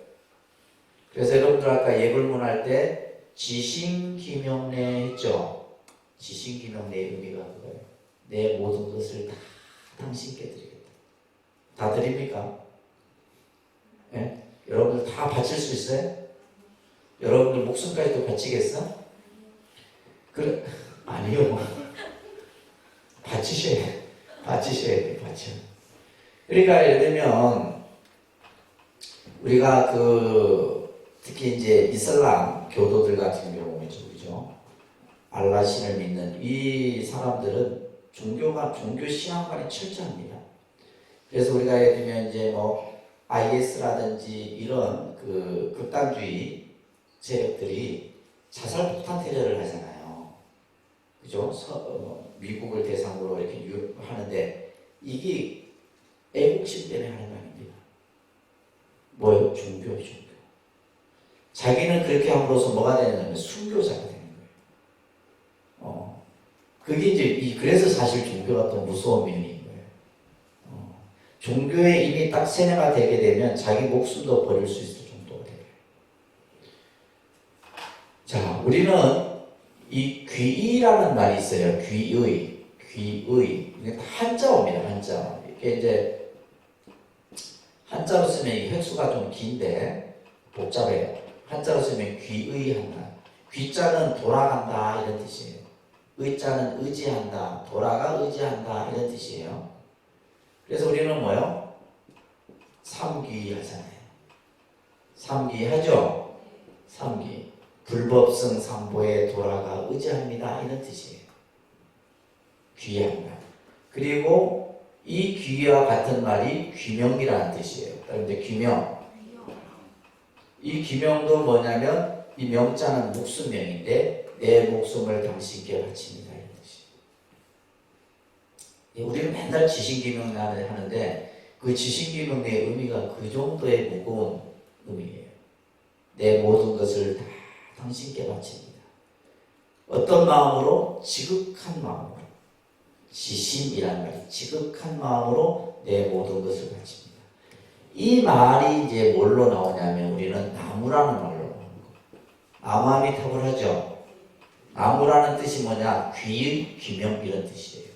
그래서 여러분들 아까 예불문 할 때 지신기명례 했죠. 지신기명례의 의미가 그거예요. 내 모든 것을 다 당신께 드리겠다. 다 드립니까? 네? 여러분들 다 바칠 수 있어요? 여러분들 목숨까지도 바치겠어? 그래? 아니요. 바치셔야 돼. 바쳐. 그러니까 예를 들면 우리가 특히 이제 이슬람 교도들 같은 경우죠, 그죠? 알라 신을 믿는 이 사람들은 종교 신앙관이 철저합니다. 그래서 우리가 예를 들면 이제 뭐 IS라든지 이런 그 극단주의 세력들이 자살 폭탄 테러를 하잖아요. 그죠? 미국을 대상으로 이렇게 하는데 이게 애국심 때문에 하는 거 아닙니다. 뭐예요? 종교예요, 종교. 자기는 그렇게 함으로써 뭐가 되냐면 순교자가 되는 거예요. 그게 이제 그래서 사실 종교가 또 무서운 면인 거예요. 종교에 이미 딱 세뇌가 되게 되면 자기 목숨도 버릴 수 있을 정도가 돼요. 자, 우리는 이 귀의라는 말이 있어요. 귀의. 이게 한자어입니다. 한자. 이게 이제 한자로 쓰면 이 획수가 좀 긴데 복잡해요. 한자로 쓰면 귀의한다. 귀자는 돌아간다 이런 뜻이에요. 의자는 의지한다. 돌아가 의지한다 이런 뜻이에요. 그래서 우리는 뭐요? 삼귀하잖아요. 삼귀하죠? 삼귀. 불법성 삼보에 돌아가 의지합니다. 이런 뜻이에요. 귀한 말. 그리고 이 귀와 같은 말이 귀명이라는 뜻이에요. 그런데 귀명. 이 귀명도 뭐냐면 이 명자는 목숨명인데 내 목숨을 당신께 바칩니다. 이런 뜻이에요. 우리는 맨날 지신기명 하는데 그 지신기명의 의미가 그 정도의 무거운 의미예요. 내 모든 것을 다 당신께 바칩니다. 어떤 마음으로? 지극한 마음으로. 지심이라는 말이 지극한 마음으로 내 모든 것을 바칩니다. 이 말이 이제 뭘로 나오냐면 우리는 나무라는 말로 나오는 거예요. 나무아미타불 하죠. 나무라는 뜻이 뭐냐? 귀의 귀명 이런 뜻이에요.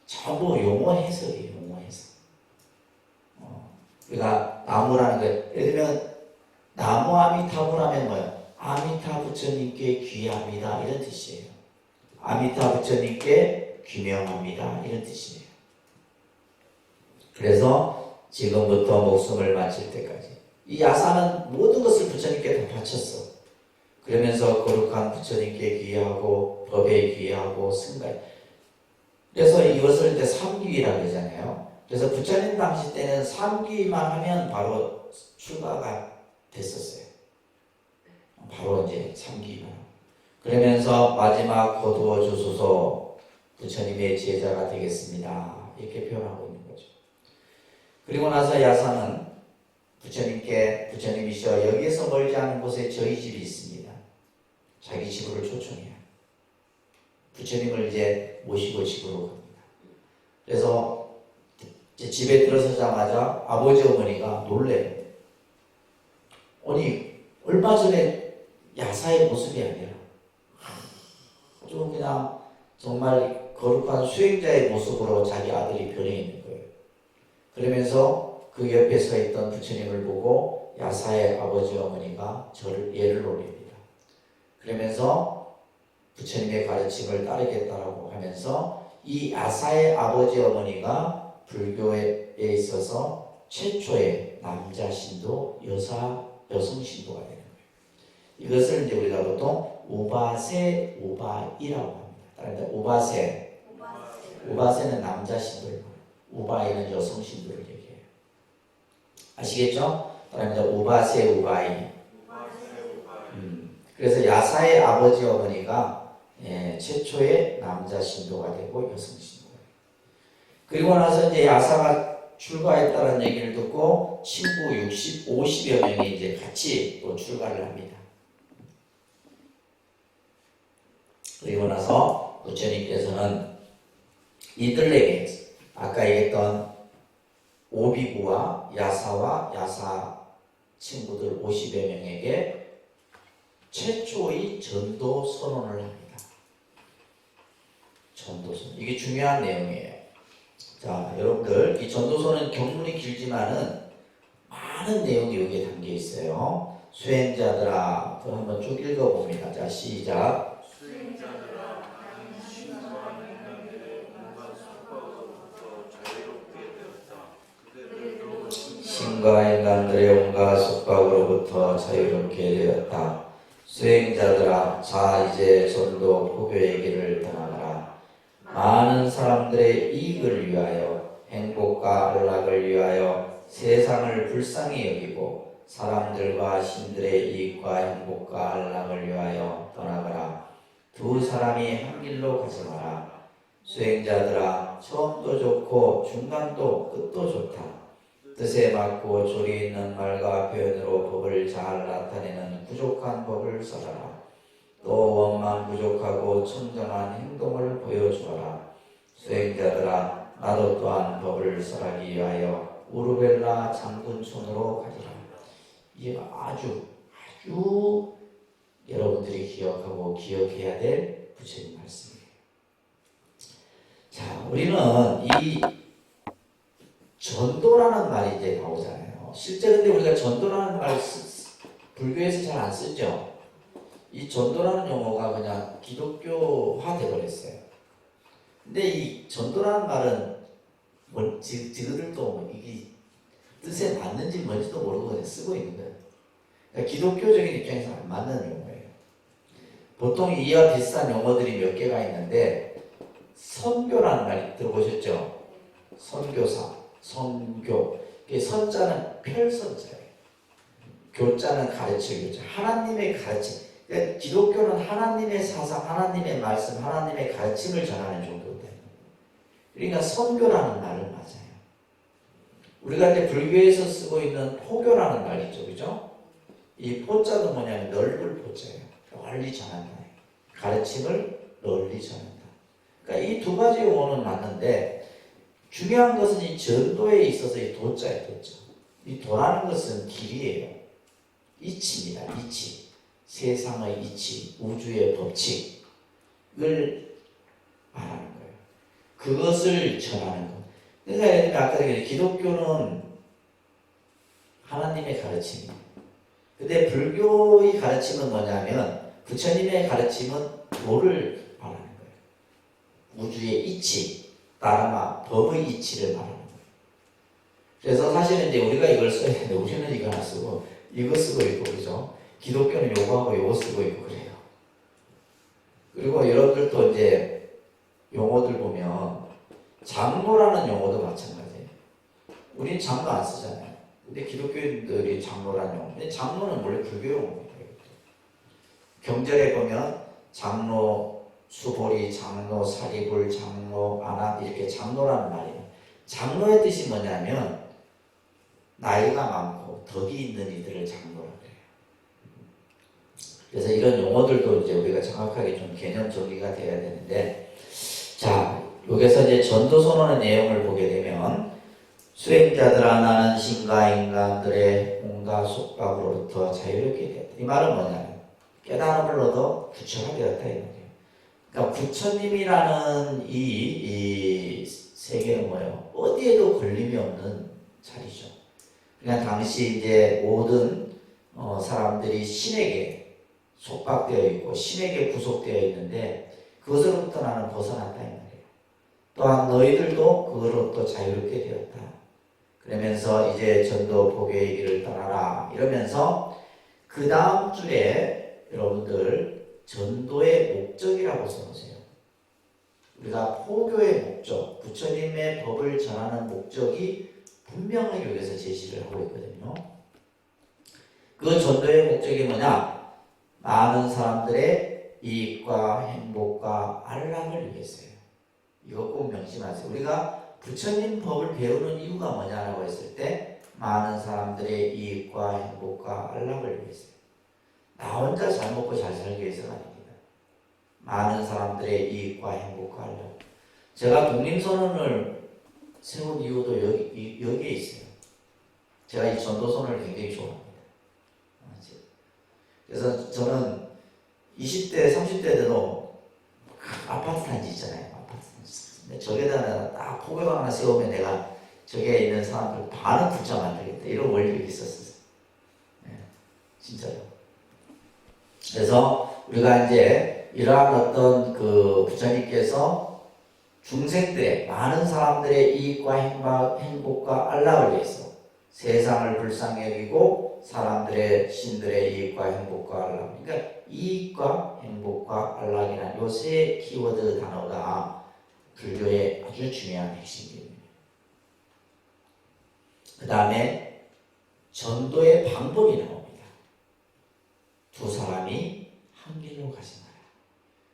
전부 용어 해석이에요. 용어 해석. 그러니까 나무라는 거 예를 들면 나무아미타불 하면 뭐예요? 아미타 부처님께 귀합니다 이런 뜻이에요. 아미타 부처님께 귀명합니다 이런 뜻이에요. 그래서 지금부터 목숨을 마칠 때까지 이 야사는 모든 것을 부처님께 다 바쳤어. 그러면서 거룩한 부처님께 귀하고 법에 귀하고 승가에. 그래서 이것을 이제 삼귀라고 그러잖아요. 그래서 부처님 당시 때는 삼귀만 하면 바로 출가가 됐었어요. 바로 이제 삼귀만. 그러면서 마지막 거두어 주소서 부처님의 제자가 되겠습니다. 이렇게 표현하고 있는 거죠. 그리고 나서 야사는 부처님이시여 여기에서 멀지 않은 곳에 저희 집이 있습니다. 자기 집으로 초청해요. 부처님을 이제 모시고 집으로 갑니다. 그래서 이제 집에 들어서자마자 아버지 어머니가 놀래요. 아니 얼마 전에 야사의 모습이 아니라 좀 그냥 정말 거룩한 수행자의 모습으로 자기 아들이 변해 있는 거예요. 그러면서 그 옆에 서 있던 부처님을 보고 야사의 아버지 어머니가 얘를 놀립니다. 그러면서 부처님의 가르침을 따르겠다라고 하면서 이 야사의 아버지 어머니가 불교에 있어서 최초의 남자 신도, 여성 신도가 되는 거예요. 이것을 이제 우리가 보통 우바세, 우바이라고 합니다. 다른 데 우바세는 남자 신도를 말해요. 우바이는 여성 신도를 얘기해요. 아시겠죠? 다른 데 우바세, 우바이. 그래서 야사의 아버지 어머니가 최초의 남자 신도가 되고 여성 신도가 되고. 그리고 나서 이제 야사가 출가했다는 얘기를 듣고 친구 50여 명이 이제 같이 또 출가를 합니다. 그리고 나서 부처님께서는 이들에게 아까 얘기했던 오비부와 야사와 야사 친구들 50여 명에게 최초의 전도 선언을 합니다. 전도선. 이게 중요한 내용이에요. 자, 여러분들 이 전도서는 경문이 길지만은 많은 내용이 여기에 담겨 있어요. 수행자들아, 한번 쭉 읽어봅니다. 자, 시작. 수행자들아, 신성한 인간들의 온갖 속박으로부터 자유롭게 되었다. 그들도 신과 인간들의 온갖 속박으로부터 자유롭게 되었다. 수행자들아, 자 이제 전도 포교의 길을 떠나가라. 많은 사람들의 이익을 위하여, 행복과 안락을 위하여 세상을 불쌍히 여기고 사람들과 신들의 이익과 행복과 안락을 위하여 떠나가라. 두 사람이 한 길로 가지 마라. 수행자들아, 처음도 좋고 중간도 끝도 좋다. 뜻에 맞고 조리 있는 말과 표현으로 법을 잘 나타내는 부족한 법을 써라. 또 원만 부족하고 청정한 행동을 보여주어라. 수행자들아, 나도 또한 법을 설하기 위하여 우르벨라 장군촌으로 가리라. 이게 아주 여러분들이 기억하고 기억해야 될 부처님 말씀이에요. 자, 우리는 이 전도라는 말이 이제 나오잖아요. 실제 근데 우리가 전도라는 말 불교에서 잘 안 쓰죠. 이 전도라는 용어가 그냥 기독교화 되어버렸어요. 근데 이 전도라는 말은 지그들도 이게 뜻에 맞는지 뭔지도 모르고 그냥 쓰고 있는 거예요. 그러니까 기독교적인 입장에서 안 맞는 용어예요. 보통 이와 비슷한 용어들이 몇 개가 있는데 선교라는 말이 들어보셨죠? 선교사, 선교. 이게 선자는 별선자예요. 교자는 가르칠 교자. 하나님의 가르침. 그러니까 기독교는 하나님의 사상, 하나님의 말씀, 하나님의 가르침을 전하는 종교거든요. 그러니까 선교라는 말은 맞아요. 우리가 이제 불교에서 쓰고 있는 포교라는 말이 있죠, 그죠? 이 포자도 뭐냐면 넓을 포자예요. 널리 전한다. 가르침을 널리 전한다. 그러니까 이 두 가지 용어는 맞는데 중요한 것은 이 전도에 있어서 이 도자예요, 도자. 이 도라는 것은 길이에요. 이치입니다, 이치. 세상의 이치, 우주의 법칙을 말하는 거예요. 그것을 전하는 것. 그러니까 아까 얘기했듯이 기독교는 하나님의 가르침이에요. 근데 불교의 가르침은 뭐냐면 부처님의 가르침은 도를 말하는 거예요. 우주의 이치, 다르마, 법의 이치를 말하는 거예요. 그래서 사실은 이제 우리가 이걸 써야 되는데 우리는 이거 안 쓰고 이거 쓰고 있고 그죠? 기독교는 요거하고 요거 쓰고 있고 그래요. 그리고 여러분들도 이제 용어들 보면 장로라는 용어도 마찬가지예요. 우린 장로 안 쓰잖아요. 근데 기독교인들이 장로라는 용어. 근데 장로는 원래 불교 용어입니다. 경전에 보면 장로, 수보리, 장로, 사리불, 장로, 아낙 이렇게 장로라는 말이에요. 장로의 뜻이 뭐냐면 나이가 많고 덕이 있는 이들을 장로라고 해요. 그래서 이런 용어들도 이제 우리가 정확하게 좀 개념 정리가 돼야 되는데, 자, 여기서 이제 전도선언의 내용을 보게 되면 수행자들아 나는 신과 인간들의 온갖 속박으로부터 자유롭게 되었다. 이 말은 뭐냐면 깨달음을 얻어 부처가 되었다 이 말이에요. 그러니까 부처님이라는 이 세계는 뭐예요? 어디에도 걸림이 없는 자리죠. 그러니까 당시 이제 모든 사람들이 신에게 속박되어 있고 신에게 구속되어 있는데 그것으로부터 나는 벗어났다 이 말이에요. 또한 너희들도 그거로부터 자유롭게 되었다. 그러면서 이제 전도 복의 길을 떠나라 이러면서 그 다음 줄에 여러분들 전도의 목적이라고 써놓으세요. 우리가 포교의 목적, 부처님의 법을 전하는 목적이 분명히 여기서 제시를 하고 있거든요. 그 전도의 목적이 뭐냐? 많은 사람들의 이익과 행복과 안락을 위해서요. 이거 꼭 명심하세요. 우리가 부처님 법을 배우는 이유가 뭐냐라고 했을 때 많은 사람들의 이익과 행복과 안락을 위해서요. 나 혼자 잘 먹고 잘 살기 위해서가 아닙니다. 많은 사람들의 이익과 행복과 안락. 제가 독립선언을 세운 이유도 여기에 있어요. 제가 이 전도선언을 굉장히 좋아합니다. 그래서 저는 20대, 30대 때도 아파트 단지 있잖아요. 아파트 단지. 근데 저기다가 딱 포교당 하나 세우면 내가 저기에 있는 사람들 반은 부자 만들겠다. 이런 원리가 있었어요. 네, 진짜요. 그래서 우리가 이제 이러한 어떤 그 부처님께서 중생 때 많은 사람들의 이익과 행복과 안락을 위해서 세상을 불쌍히 여기고 사람들의 신들의 이익과 행복과 안락. 그러니까 이익과 행복과 안락이라는 요 세 키워드 단어가 불교의 아주 중요한 핵심입니다. 그 다음에 전도의 방법이 나옵니다. 두 사람이 한 길로 가지 마라.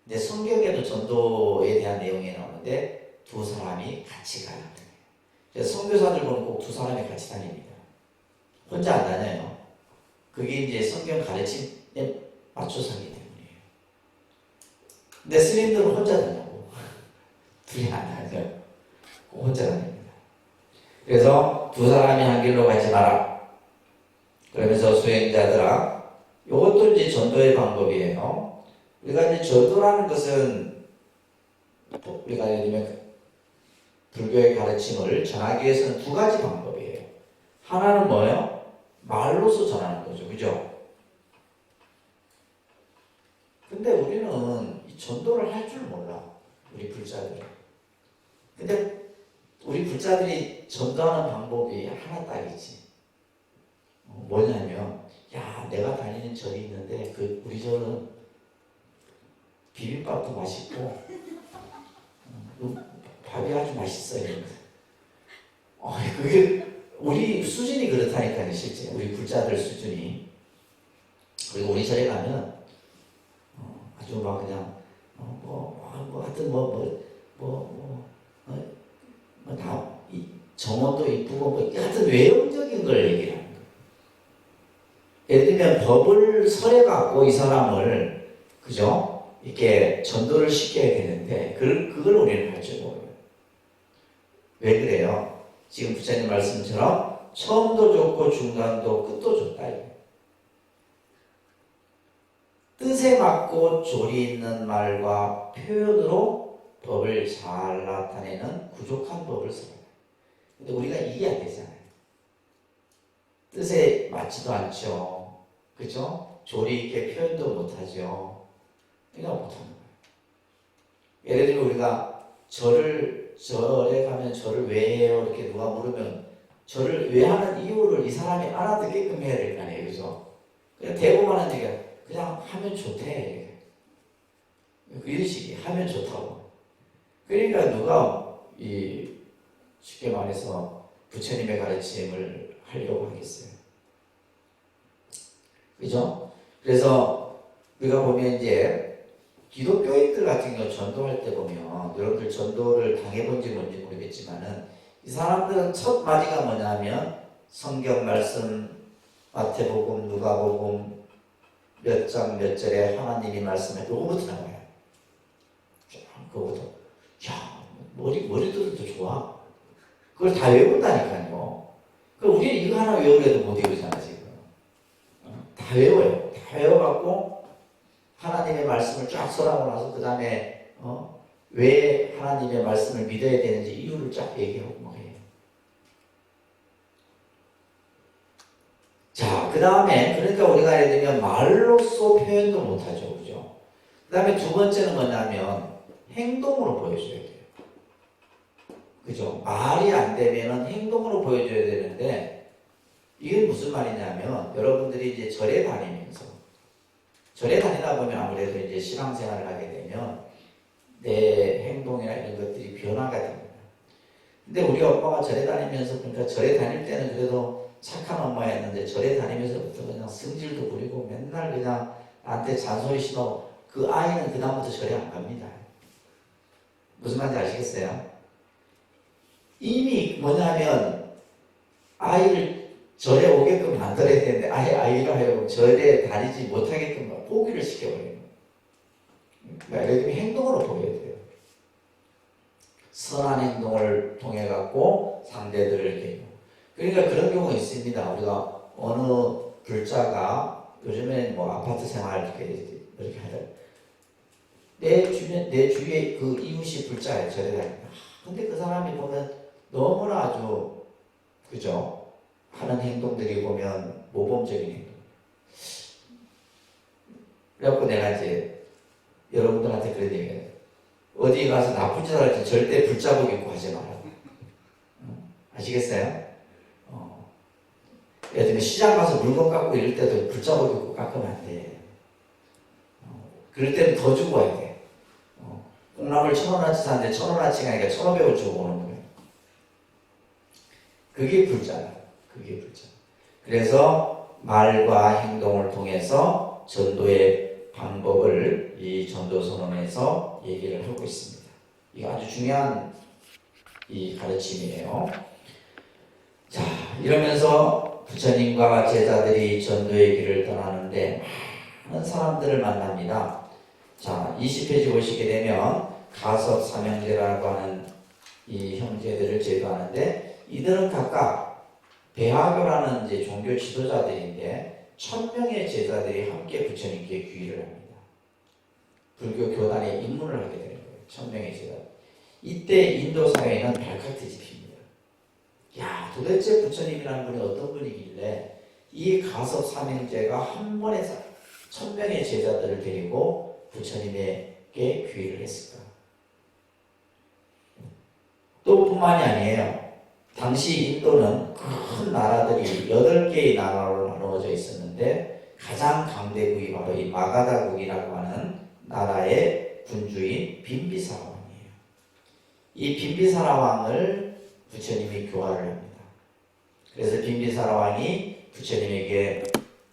근데 성경에도 전도에 대한 내용이 나오는데 두 사람이 같이 가야 돼요. 그래서 선교사들 보면 꼭 두 사람이 같이 다닙니다. 혼자 안 다녀요. 그게 이제 성경 가르침에 맞춰서 하기 때문이에요. 근데 스님들은 혼자 다녀고 둘이 안 다녀요. 혼자 다닙니다. 그래서 두 사람이 한 길로 가지 마라. 그러면서 수행자들아, 이것도 이제 전도의 방법이에요. 우리가 이제 전도라는 것은 우리가 예를 들면 불교의 가르침을 전하기 위해서는 두 가지 방법이에요. 하나는 뭐예요? 말로서 전하는 거죠. 그죠? 근데 우리는 이 전도를 할 줄 몰라. 우리 불자들은. 근데 우리 불자들이 전도하는 방법이 하나 딱이지. 뭐냐면, 야, 내가 다니는 절이 있는데, 우리 절은 비빔밥도 맛있고, 밥이 아주 맛있어요. 그게 우리 수준이 그렇다니까요, 실제. 우리 불자들 수준이. 그리고 우리 절에 가면, 아주 막 그냥, 하여튼 정원도 이쁘고, 하여튼 외형적인 걸 얘기를 하는 거예요. 예를 들면 법을 설해갖고 이 사람을, 그죠? 이렇게 전도를 시켜야 되는데, 그걸 우리는 할 줄 모르요. 왜 그래요? 지금 부처님 말씀처럼 처음도 좋고 중간도 끝도 좋다. 뜻에 맞고 조리 있는 말과 표현으로 법을 잘 나타내는 부족한 법을 써요. 근데 우리가 이게 안 되잖아요. 뜻에 맞지도 않죠. 그죠? 조리 있게 표현도 못하죠. 그러니까 못하는 거예요. 예를 들면 우리가 절에 가면 절을 왜 해요? 이렇게 누가 물으면 절을 왜 하는 이유를 이 사람이 알아듣게끔 해야 될 거 아니에요. 그죠? 그냥 대부분 하는 얘기가 그냥 하면 좋대. 이런 식이 하면 좋다고. 그러니까 누가 쉽게 말해서 부처님의 가르침을 하려고 하겠어요. 그죠? 그래서 우리가 보면 이제 기독교인들 같은 경우 전도할 때 보면 여러분들 전도를 당해본지 뭔지 모르겠지만은 이 사람들은 첫 마디가 뭐냐면 성경 말씀 마태복음 누가복음 몇 장 몇 절에 하나님이 말씀해 그거부터 나와요. 그거부터 머리들도 좋아. 그걸 다 외운다니까요. 그럼 우리는 이거 하나 외우려도 못 외우잖아 지금. 다 외워요. 다 외워갖고 하나님의 말씀을 쫙 설하고 나서 그 다음에 왜 하나님의 말씀을 믿어야 되는지 이유를 쫙 얘기하고 막 해요. 자, 그 다음에 그러니까 우리가 예를 들면 말로써 표현도 못하죠. 그죠? 그 다음에 두 번째는 뭐냐면 행동으로 보여줘야 돼요. 그죠? 말이 안 되면은 행동으로 보여줘야 되는데 이게 무슨 말이냐면 여러분들이 이제 절에 다니다 보면 아무래도 이제 신앙생활을 하게 되면 내 행동이나 이런 것들이 변화가 됩니다. 근데 우리 엄마가 절에 다니면서 그러니까 절에 다닐 때는 그래도 착한 엄마였는데 절에 다니면서부터 그냥 승질도 부리고 맨날 그냥 나한테 잔소리 심어 그 아이는 그다음부터 절에 안 갑니다. 무슨 말인지 아시겠어요? 이미 뭐냐면 아이를 절에 오게끔 만들어야 되는데 아이가 하여금 절에 다니지 못하게끔 포기를 시켜버려요. 그러니까 예를 들면 행동으로 보여야 돼요. 선한 행동을 통해 갖고 상대들을 이렇게. 그러니까 그런 경우가 있습니다. 우리가 어느 불자가 요즘에 뭐 아파트 생활 이렇게 하더라고요. 내 주위에 그 이웃이 불자예요. 절에 다닙니다. 근데 그 사람이 보면 너무나 아주 그죠? 하는 행동들이 보면 모범적인 행동. 그래갖고 내가 이제 여러분들한테 그런 얘기해요. 어디 가서 나쁜 짓 할 때 절대 불자복 입고 하지 마라. 아시겠어요? 예를 들면 시장 가서 물건 깎고 이럴 때도 불자복 입고 깎으면 안 돼. 그럴 때는 더 주고 와야 돼. 콩나물 1,000원어치 사는데 1,000원어치가 아니라 1,500원 주고 오는 거예요. 그게 불자야. 그게 불자. 그래서 말과 행동을 통해서 전도의 방법을 이 전도선언에서 얘기를 하고 있습니다. 이거 아주 중요한 이 가르침이에요. 자, 이러면서 부처님과 제자들이 전도의 길을 떠나는데 많은 사람들을 만납니다. 자, 20페이지 보시게 되면 가섭 삼형제라고 하는 이 형제들을 제도하는데 이들은 각각 배하교라는 이제 종교 지도자들인데 1,000명의 제자들이 함께 부처님께 귀의를 합니다. 불교 교단에 입문을 하게 되는 거예요. 1,000명의 제자. 이때 인도 사회는 발칵 뒤집힙니다. 야, 도대체 부처님이라는 분이 어떤 분이길래 이 가섭 삼형제가 한 번에 1,000명의 제자들을 데리고 부처님에게 귀의를 했을까? 또 뿐만이 아니에요. 당시 인도는 큰 나라들이 8개의 나라로 나누어져 있었는데 가장 강대국이 바로 이 마가다국이라고 하는 나라의 군주인 빈비사왕이에요. 이 빈비사라 왕을 부처님이 교화를 합니다. 그래서 빈비사라 왕이 부처님에게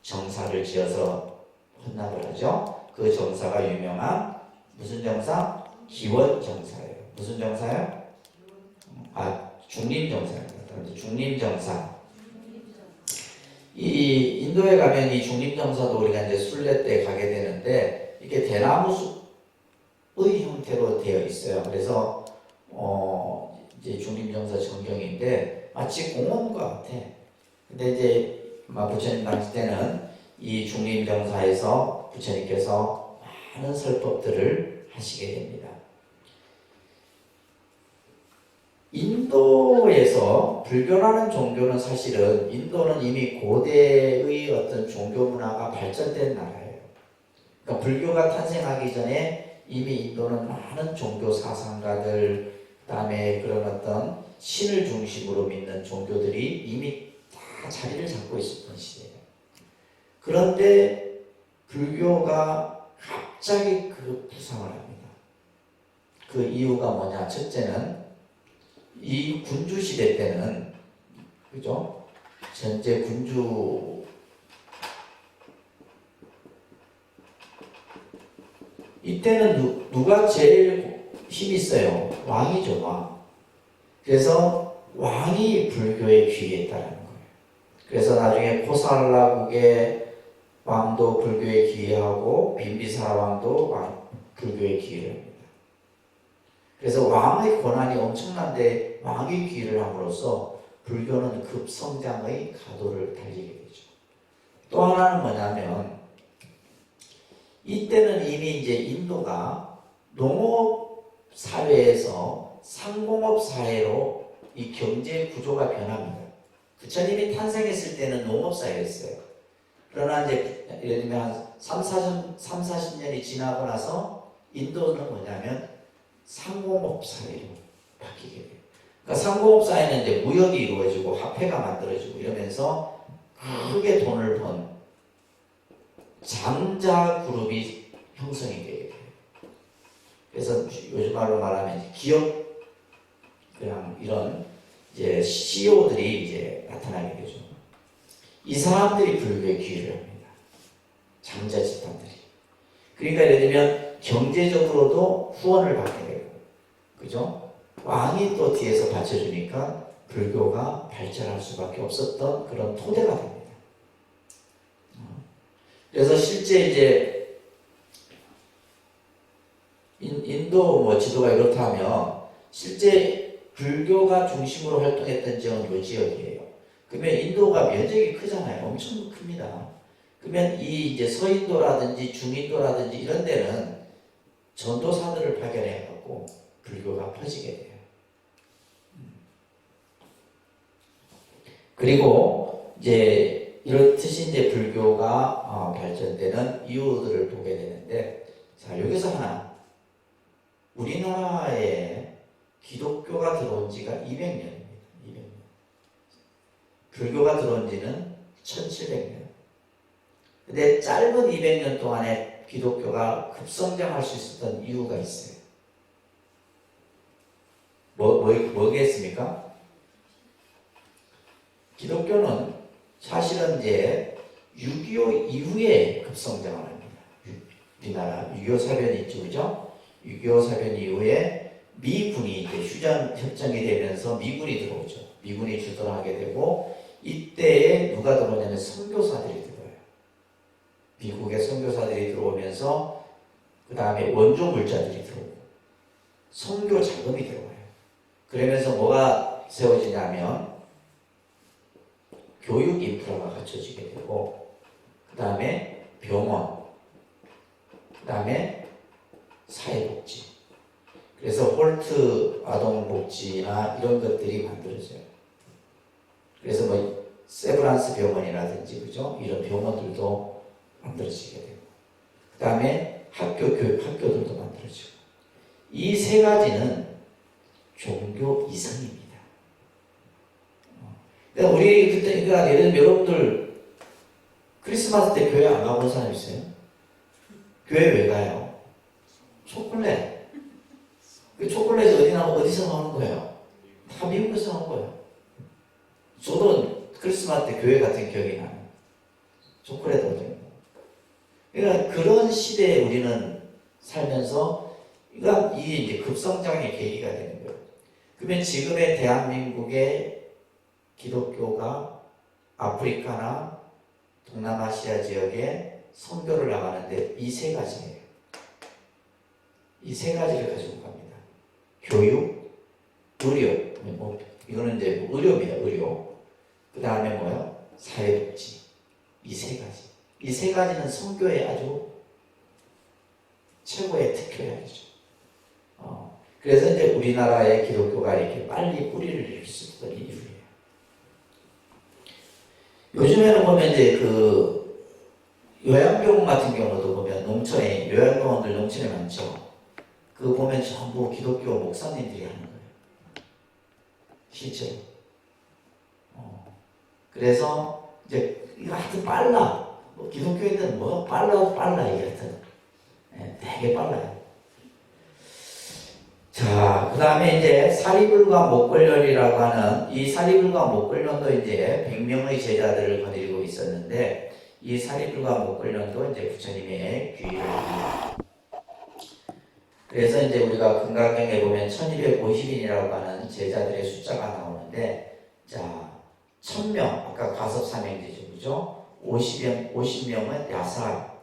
정사를 지어서 헌납을 하죠. 그 정사가 유명한 무슨 정사? 기원정사예요. 무슨 정사요? 중림정사입니다. 중림정사. 이 인도에 가면 이 중림정사도 우리가 이제 순례 때 가게 되는데 이게 대나무 숲의 형태로 되어 있어요. 그래서 이제 중림정사 전경인데 마치 공원과 같아. 근데 이제 부처님 당시 때는 이 중림정사에서 부처님께서 많은 설법들을 하시게 됩니다. 인도에서 불교라는 종교는 사실은 인도는 이미 고대의 어떤 종교 문화가 발전된 나라예요. 그러니까 불교가 탄생하기 전에 이미 인도는 많은 종교 사상가들, 그다음에 그런 어떤 신을 중심으로 믿는 종교들이 이미 다 자리를 잡고 있었던 시대예요. 그런데 불교가 갑자기 그 부상을 합니다. 그 이유가 뭐냐? 첫째는 이 군주 시대 때는, 그죠? 전제 군주 이때는 누가 제일 힘이 있어요? 왕이죠, 왕. 그래서 왕이 불교에 귀의했다는 거예요. 그래서 나중에 코살라국의 왕도 불교에 귀의하고 빈비사라 왕도 불교에 귀의를 합니다. 그래서 왕의 권한이 엄청난데 왕이 귀의를 함으로써 불교는 급성장의 가도를 달리게 되죠. 또 하나는 뭐냐면 이때는 이미 이제 인도가 농업 사회에서 상공업 사회로 이 경제 구조가 변합니다. 부처님이 탄생했을 때는 농업 사회였어요. 그러나 이제 예를 들면 한 40년이 지나고 나서 인도는 뭐냐면 상공업 사회로 바뀌게 돼요. 그러니까 상공업 사회는 이제 무역이 이루어지고 화폐가 만들어지고 이러면서 크게 돈을 번 장자 그룹이 형성이 돼요. 그래서 요즘 말로 말하면 기업 그냥 이런 이제 CEO들이 이제 나타나게 되죠. 이 사람들이 불교에 귀의를 합니다. 장자 집단들이. 그러니까 예를 들면 경제적으로도 후원을 받게 되고, 그죠? 왕이 또 뒤에서 받쳐주니까 불교가 발전할 수밖에 없었던 그런 토대가 됩니다. 그래서 실제 이제 인도 지도가 이렇다면 실제 불교가 중심으로 활동했던 지역은 이 지역이에요. 그러면 인도가 면적이 크잖아요. 엄청 큽니다. 그러면 이 이제 서인도라든지 중인도라든지 이런 데는 전도사들을 파견해 갖고 불교가 퍼지게 돼요. 그리고 이제 이렇듯이 이제 불교가 발전되는 이유들을 보게 되는데, 자 여기서 하나, 우리나라에 기독교가 들어온 지가 200년입니다. 200년. 불교가 들어온 지는 1700년. 근데 짧은 200년 동안에 기독교가 급성장할 수 있었던 이유가 있어요. 뭐겠습니까? 기독교는 사실은 이제 6.25 이후에 급성장을 합니다. 우리나라 6.25 사변이 있죠, 그죠? 6.25 사변 이후에 미군이 이제 휴전 협정이 되면서 미군이 들어오죠. 미군이 주도하게 되고, 이때에 누가 들어오냐면 선교사들이 들어와요. 미국의 선교사들이 들어오면서 그 다음에 원조 물자들이 들어오고 선교 자금이 들어와요. 그러면서 뭐가 세워지냐면 교육 인프라가 갖춰지게 되고, 그 다음에 병원, 그 다음에 사회복지. 그래서 홀트 아동복지나 이런 것들이 만들어져요. 그래서 뭐 세브란스 병원이라든지, 그죠? 이런 병원들도 만들어지게 되고, 그 다음에 학교들도 만들어지고. 이 세 가지는 종교 이성입니다. 그러니까 우리 그때, 그러니까 예를 들면 여러분들 크리스마스 때 교회 안 가보는 사람 있어요? 교회 왜 가요? 초콜릿. 그 초콜릿이 어디서 나오는 거예요? 다 미국에서 나온 거예요. 저도 크리스마스 때 교회 같은 기억이 나요. 초콜릿 어디. 그러니까 그런 시대에 우리는 살면서 그러니까 이 이제 급성장의 계기가 되는 거예요. 그러면 지금의 대한민국의 기독교가 아프리카나 동남아시아 지역에 선교를 나가는데 이 세 가지예요. 이 세 가지를 가지고 갑니다. 교육, 의료, 이거는 이제 의료입니다. 의료. 그 다음에 뭐요? 사회복지. 이 세 가지. 이 세 가지는 선교의 아주 최고의 특효약이죠. 그래서 이제 우리나라의 기독교가 이렇게 빨리 뿌리를 일으킬 수 있던 이유예요. 요즘에는 보면 이제 그 요양병원 같은 경우도 보면 농촌에 요양병원들 농촌에 많죠. 그 보면 전부 기독교 목사님들이 하는 거예요. 실제로. 그래서 이제 이거 하여튼 빨라. 기독교인들은 뭐 빨라 이게 하여튼 되게 빨라요. 자, 그 다음에 이제 사리불과 목걸련이라고 하는 이 사리불과 목걸련도 이제 100명의 제자들을 거느리고 있었는데 이 사리불과 목걸련도 이제 부처님의 귀의를 합니다. 그래서 이제 우리가 금강경에 보면 1250인이라고 하는 제자들의 숫자가 나오는데 자, 1000명, 아까 가섭삼행제죠, 그죠? 50명은 야사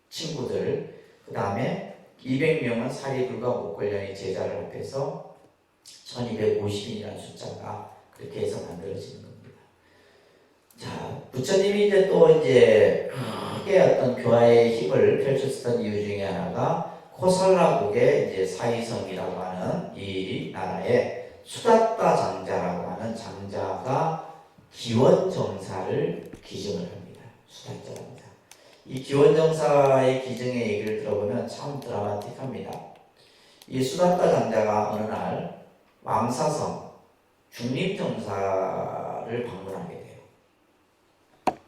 친구들, 그 다음에 200명은 사리불과 목걸련의 제자를 합해서 1250인이라는 숫자가 그렇게 해서 만들어지는 겁니다. 자, 부처님이 이제 또 이제 크게 어떤 교화의 힘을 펼쳤던 이유 중에 하나가 코살라국의 이제 사이성이라고 하는 이 나라의 수다타 장자라고 하는 장자가 기원정사를 기증을 합니다. 수다타 장자. 이 기원정사의 기증의 얘기를 들어보면 참 드라마틱합니다. 이 수다타 장자가 어느 날 왕사성 중림정사를 방문하게 돼요.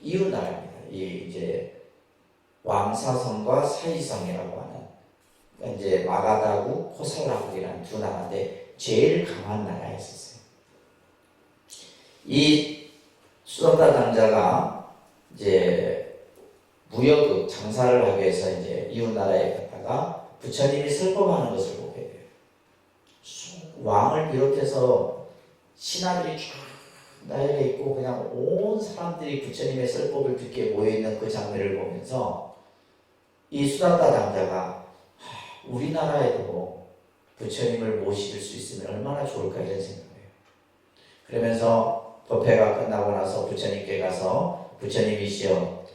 이웃 나라입니다. 이 이제 왕사성과 사이성이라고 하는 그러니까 이제 마가다국, 코살라국이라는 두 나라인데 제일 강한 나라였었어요. 이 수다타 장자가 이제 무역을 장사를 하기 위해서 이제 이웃 나라에 갔다가 부처님이 슬퍼하는 것을 보게 돼요. 왕을 비롯해서 신하들이 쫙 나열해 있고 그냥 온 사람들이 부처님의 슬픔을 듣게 모여 있는 그 장면을 보면서 이 수다타 장자가 우리나라에도 부처님을 모실 수 있으면 얼마나 좋을까 이런 생각을 해요. 그러면서 법회가 끝나고 나서 부처님께 가서 부처님이시여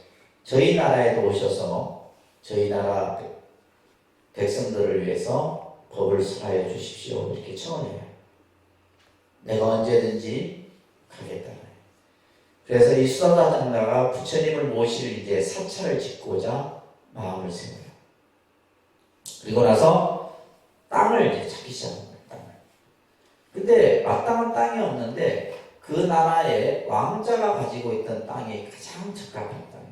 저희 나라에도 오셔서 저희 나라 백성들을 위해서 법을 설하여 주십시오. 이렇게 청원해요. 내가 언제든지 가겠다. 그래서 이 수다타 장자가 부처님을 모실 이제 사찰을 짓고자 마음을 세워요. 그리고 나서 땅을 이제 찾기 시작합니다. 땅을. 근데 마땅한 땅이 없는데 그 나라의 왕자가 가지고 있던 땅이 가장 적합한 땅이에요.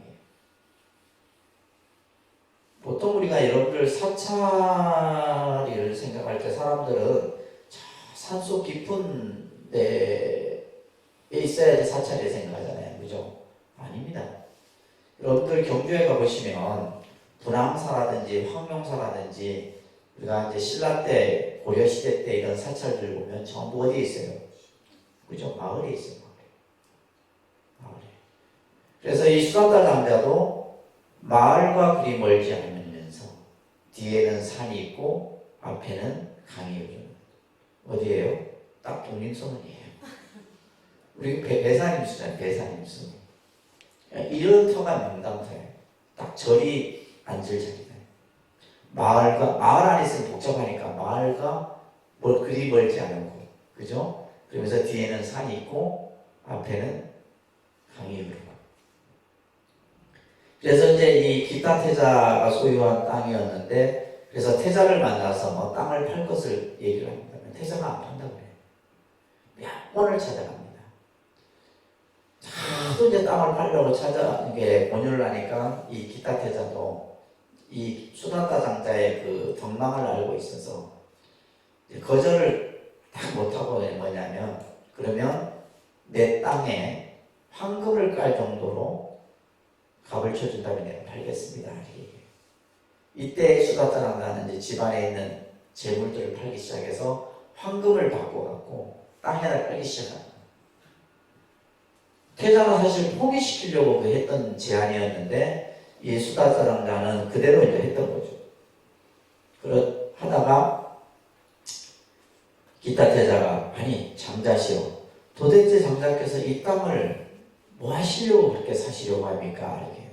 보통 우리가 여러분들 사찰을 생각할 때 사람들은 산속 깊은 데에 있어야지 사찰을 생각하잖아요. 그죠? 아닙니다. 여러분들 경주에 가보시면 분황사라든지 황룡사라든지 우리가 이제 신라 때, 고려 시대 때 이런 사찰들 보면 전부 어디에 있어요? 그죠? 마을에 있어요. 마을에. 그래서 이 수다타 장자도 마을과 그리 멀지 않으면서 뒤에는 산이 있고 앞에는 강이 흐르는 어디예요? 딱 독립선언이에요. 우리 배산임수잖아요. 배산임수. 이런 터가 명당터예요. 딱 절이 앉을 자리다. 마을 안에 있으면 복잡하니까 마을과 그리 멀지 않은 곳. 그죠? 그러면서 뒤에는 산이 있고 앞에는 강이 흐르고. 그래서 이제 이 기타 태자가 소유한 땅이었는데 그래서 태자를 만나서 뭐 땅을 팔 것을 얘기를 합니다. 태자가 안 판다고 그래요. 몇 번을 찾아갑니다. 하도 이제 땅을 팔려고 이게 권유를 하니까 이 기타 태자도 이 수다타 장자의 그 경망을 알고 있어서 거절을 딱 못하고 뭐냐면 그러면 내 땅에 황금을 깔 정도로 값을 쳐준다면 내가 팔겠습니다. 이때 수다사랑가는 이제 집안에 있는 재물들을 팔기 시작해서 황금을 바꿔갖고 땅 하나를 팔기 시작합니다. 태자는 사실 포기시키려고 했던 제안이었는데 이 수다사랑가는 그대로 이제 했던 거죠. 하다가 기타 태자가 아니 장자시오, 도대체 장자께서 이 땅을 뭐 하시려고 그렇게 사시려고 합니까? 이렇게.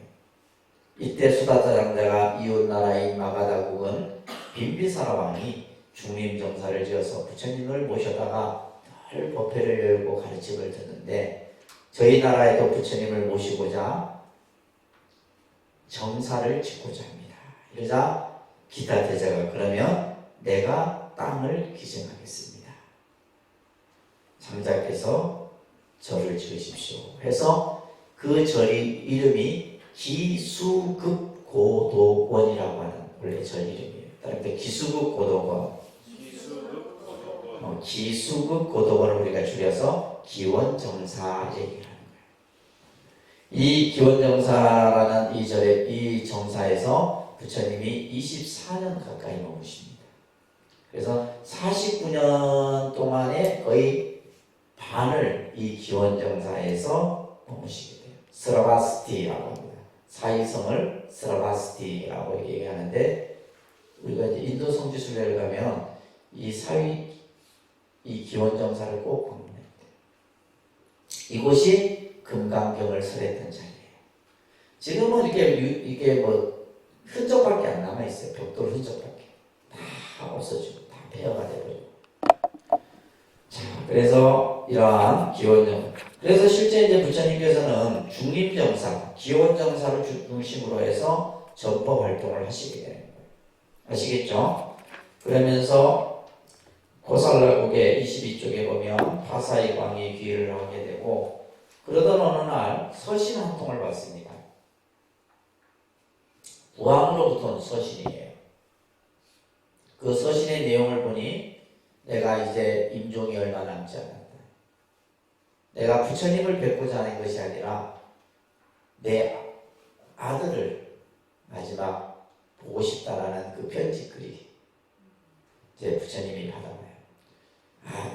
이때 수다사 장자가 이웃 나라인 마가다국은 빈비사라 왕이 중림정사를 지어서 부처님을 모셔다가 늘 법회를 열고 가르침을 듣는데 저희 나라에도 부처님을 모시고자 정사를 짓고자 합니다. 이러자 기타 태자가 그러면 내가 땅을 기증하겠습니다. 장자께서 절을 지으십시오 해서 그 절이 이름이 기수급고도원이라고 하는 원래 절 이름이에요. 따라서 기수급고도원, 기수급고도원을 우리가 줄여서 기원정사 얘기를 하는 거예요. 이 기원정사라는 이 절에 이 정사에서 부처님이 24년 가까이 머무십니다. 그래서 49년 동안에 거의 반을 이 기원정사에서 머무시게 돼요. 스라바스티라고 합니다. 사이성을 스라바스티라고 얘기하는데 우리가 이제 인도 성지순례를 가면 이 기원정사를 꼭 방문해야 돼요. 이곳이 금강경을 설했던 자리예요. 지금은 이게 뭐 흔적밖에 안 남아 있어요. 벽돌 흔적밖에 다 없어지고 다 폐허가 되버리고. 자, 그래서 이러한 기원정. 그래서 실제 이제 부처님께서는 중림정사, 기원정사를 중심으로 해서 전법 활동을 하시게 되는 거예요. 아시겠죠? 그러면서 고살라국의 22쪽에 보면 파사이 왕이 귀의를 하게 되고 그러던 어느 날 서신 한 통을 받습니다. 부왕으로부터 온 서신이에요. 그 서신의 내용을 보니 내가 이제 임종이 얼마 남지 않았다. 내가 부처님을 뵙고자 하는 것이 아니라 내 아들을 마지막 보고 싶다라는 그 편지글이 이제 부처님이 받아와요.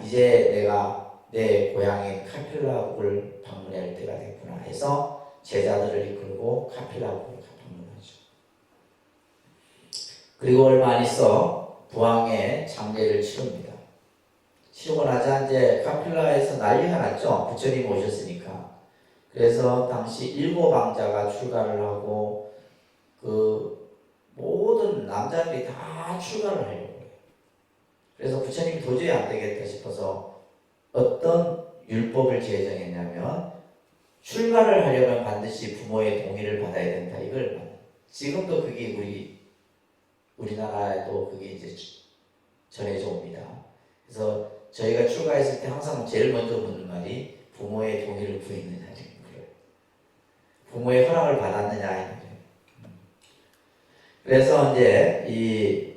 이제 내가 내 고향인 카필라국을 방문할 때가 됐구나 해서 제자들을 이끌고 카필라국을 방문하죠. 그리고 얼마 안 있어 부왕의 장례를 치릅니다. 치르고 나자 이제 카필라에서 난리가 났죠. 부처님 오셨으니까. 그래서 당시 7왕자가 출가를 하고 그 모든 남자들이 다 출가를 하려고 해요. 그래서 부처님이 도저히 안 되겠다 싶어서 어떤 율법을 제정했냐면 출가를 하려면 반드시 부모의 동의를 받아야 된다. 이걸 지금도 그게 우리나라에도 그게 이제 전해져 옵니다. 그래서 저희가 출가했을 때 항상 제일 먼저 묻는 말이 부모의 동의를 구했느냐. 부모의 허락을 받았느냐. 그래서 이제 이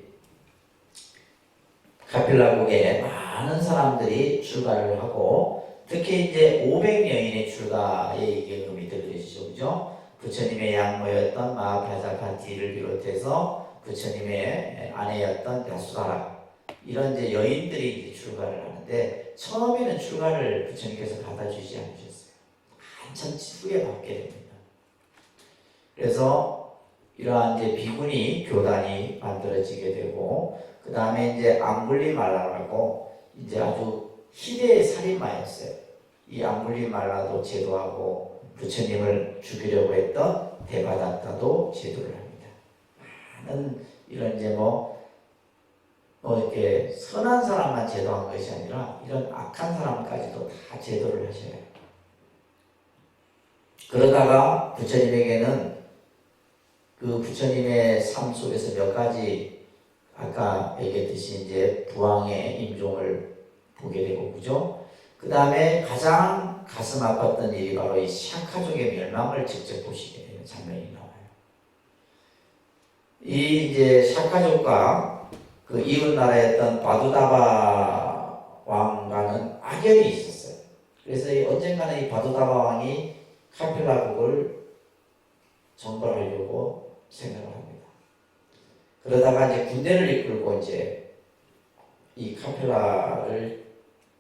카필라국에 많은 사람들이 출가를 하고 특히 이제 500여인의 출가의 계급이 들려지죠. 그죠? 부처님의 양모였던 마하프라자파티를 비롯해서 부처님의 아내였던 야수다라 이런 이제 여인들이 이제 출가를 하는데 처음에는 출가를 부처님께서 받아주지 않으셨어요. 한참 후에 받게 됩니다. 그래서 이러한 이제 비구니 교단이 만들어지게 되고 그 다음에 이제 앙굴리말라라고 이제 아주 희대의 살인마였어요. 이 앙굴리말라도 제도하고 부처님을 죽이려고 했던 데바다타도 제도를 합니다. 많은 이런 이제 이렇게 선한 사람만 제도한 것이 아니라 이런 악한 사람까지도 다 제도를 하셔요. 그러다가 부처님에게는 그 부처님의 삶 속에서 몇 가지 아까 얘기했듯이 이제 부왕의 임종을 보게 되고 그죠? 그 다음에 가장 가슴 아팠던 일이 바로 이 샤카족의 멸망을 직접 보시게 되는 장면이 나와요. 이 이제 샤카족과 그 이웃 나라였던 바두다바 왕과는 악연이 있었어요. 그래서 언젠가는 이 바두다바 왕이 카필라국을 정벌하려고 생각을 합니다. 그러다가 이제 군대를 이끌고 이제 이 카필라를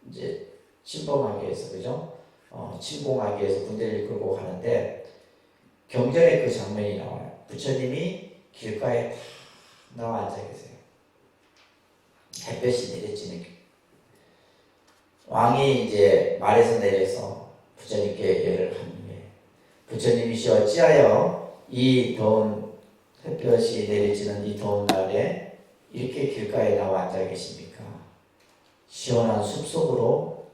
이제 침범하기 위해서, 그죠? 침공하기 위해서 군대를 이끌고 가는데 경전에 그 장면이 나와요. 부처님이 길가에 탁 나와 앉아 계세요. 햇볕이 내려지는 길. 왕이 이제 말에서 내려서 부처님께 예를 합니다. 부처님이시 어찌하여 이 더운 햇볕이 내려지는 이 더운 날에 이렇게 길가에 나와 앉아 계십니까? 시원한 숲속으로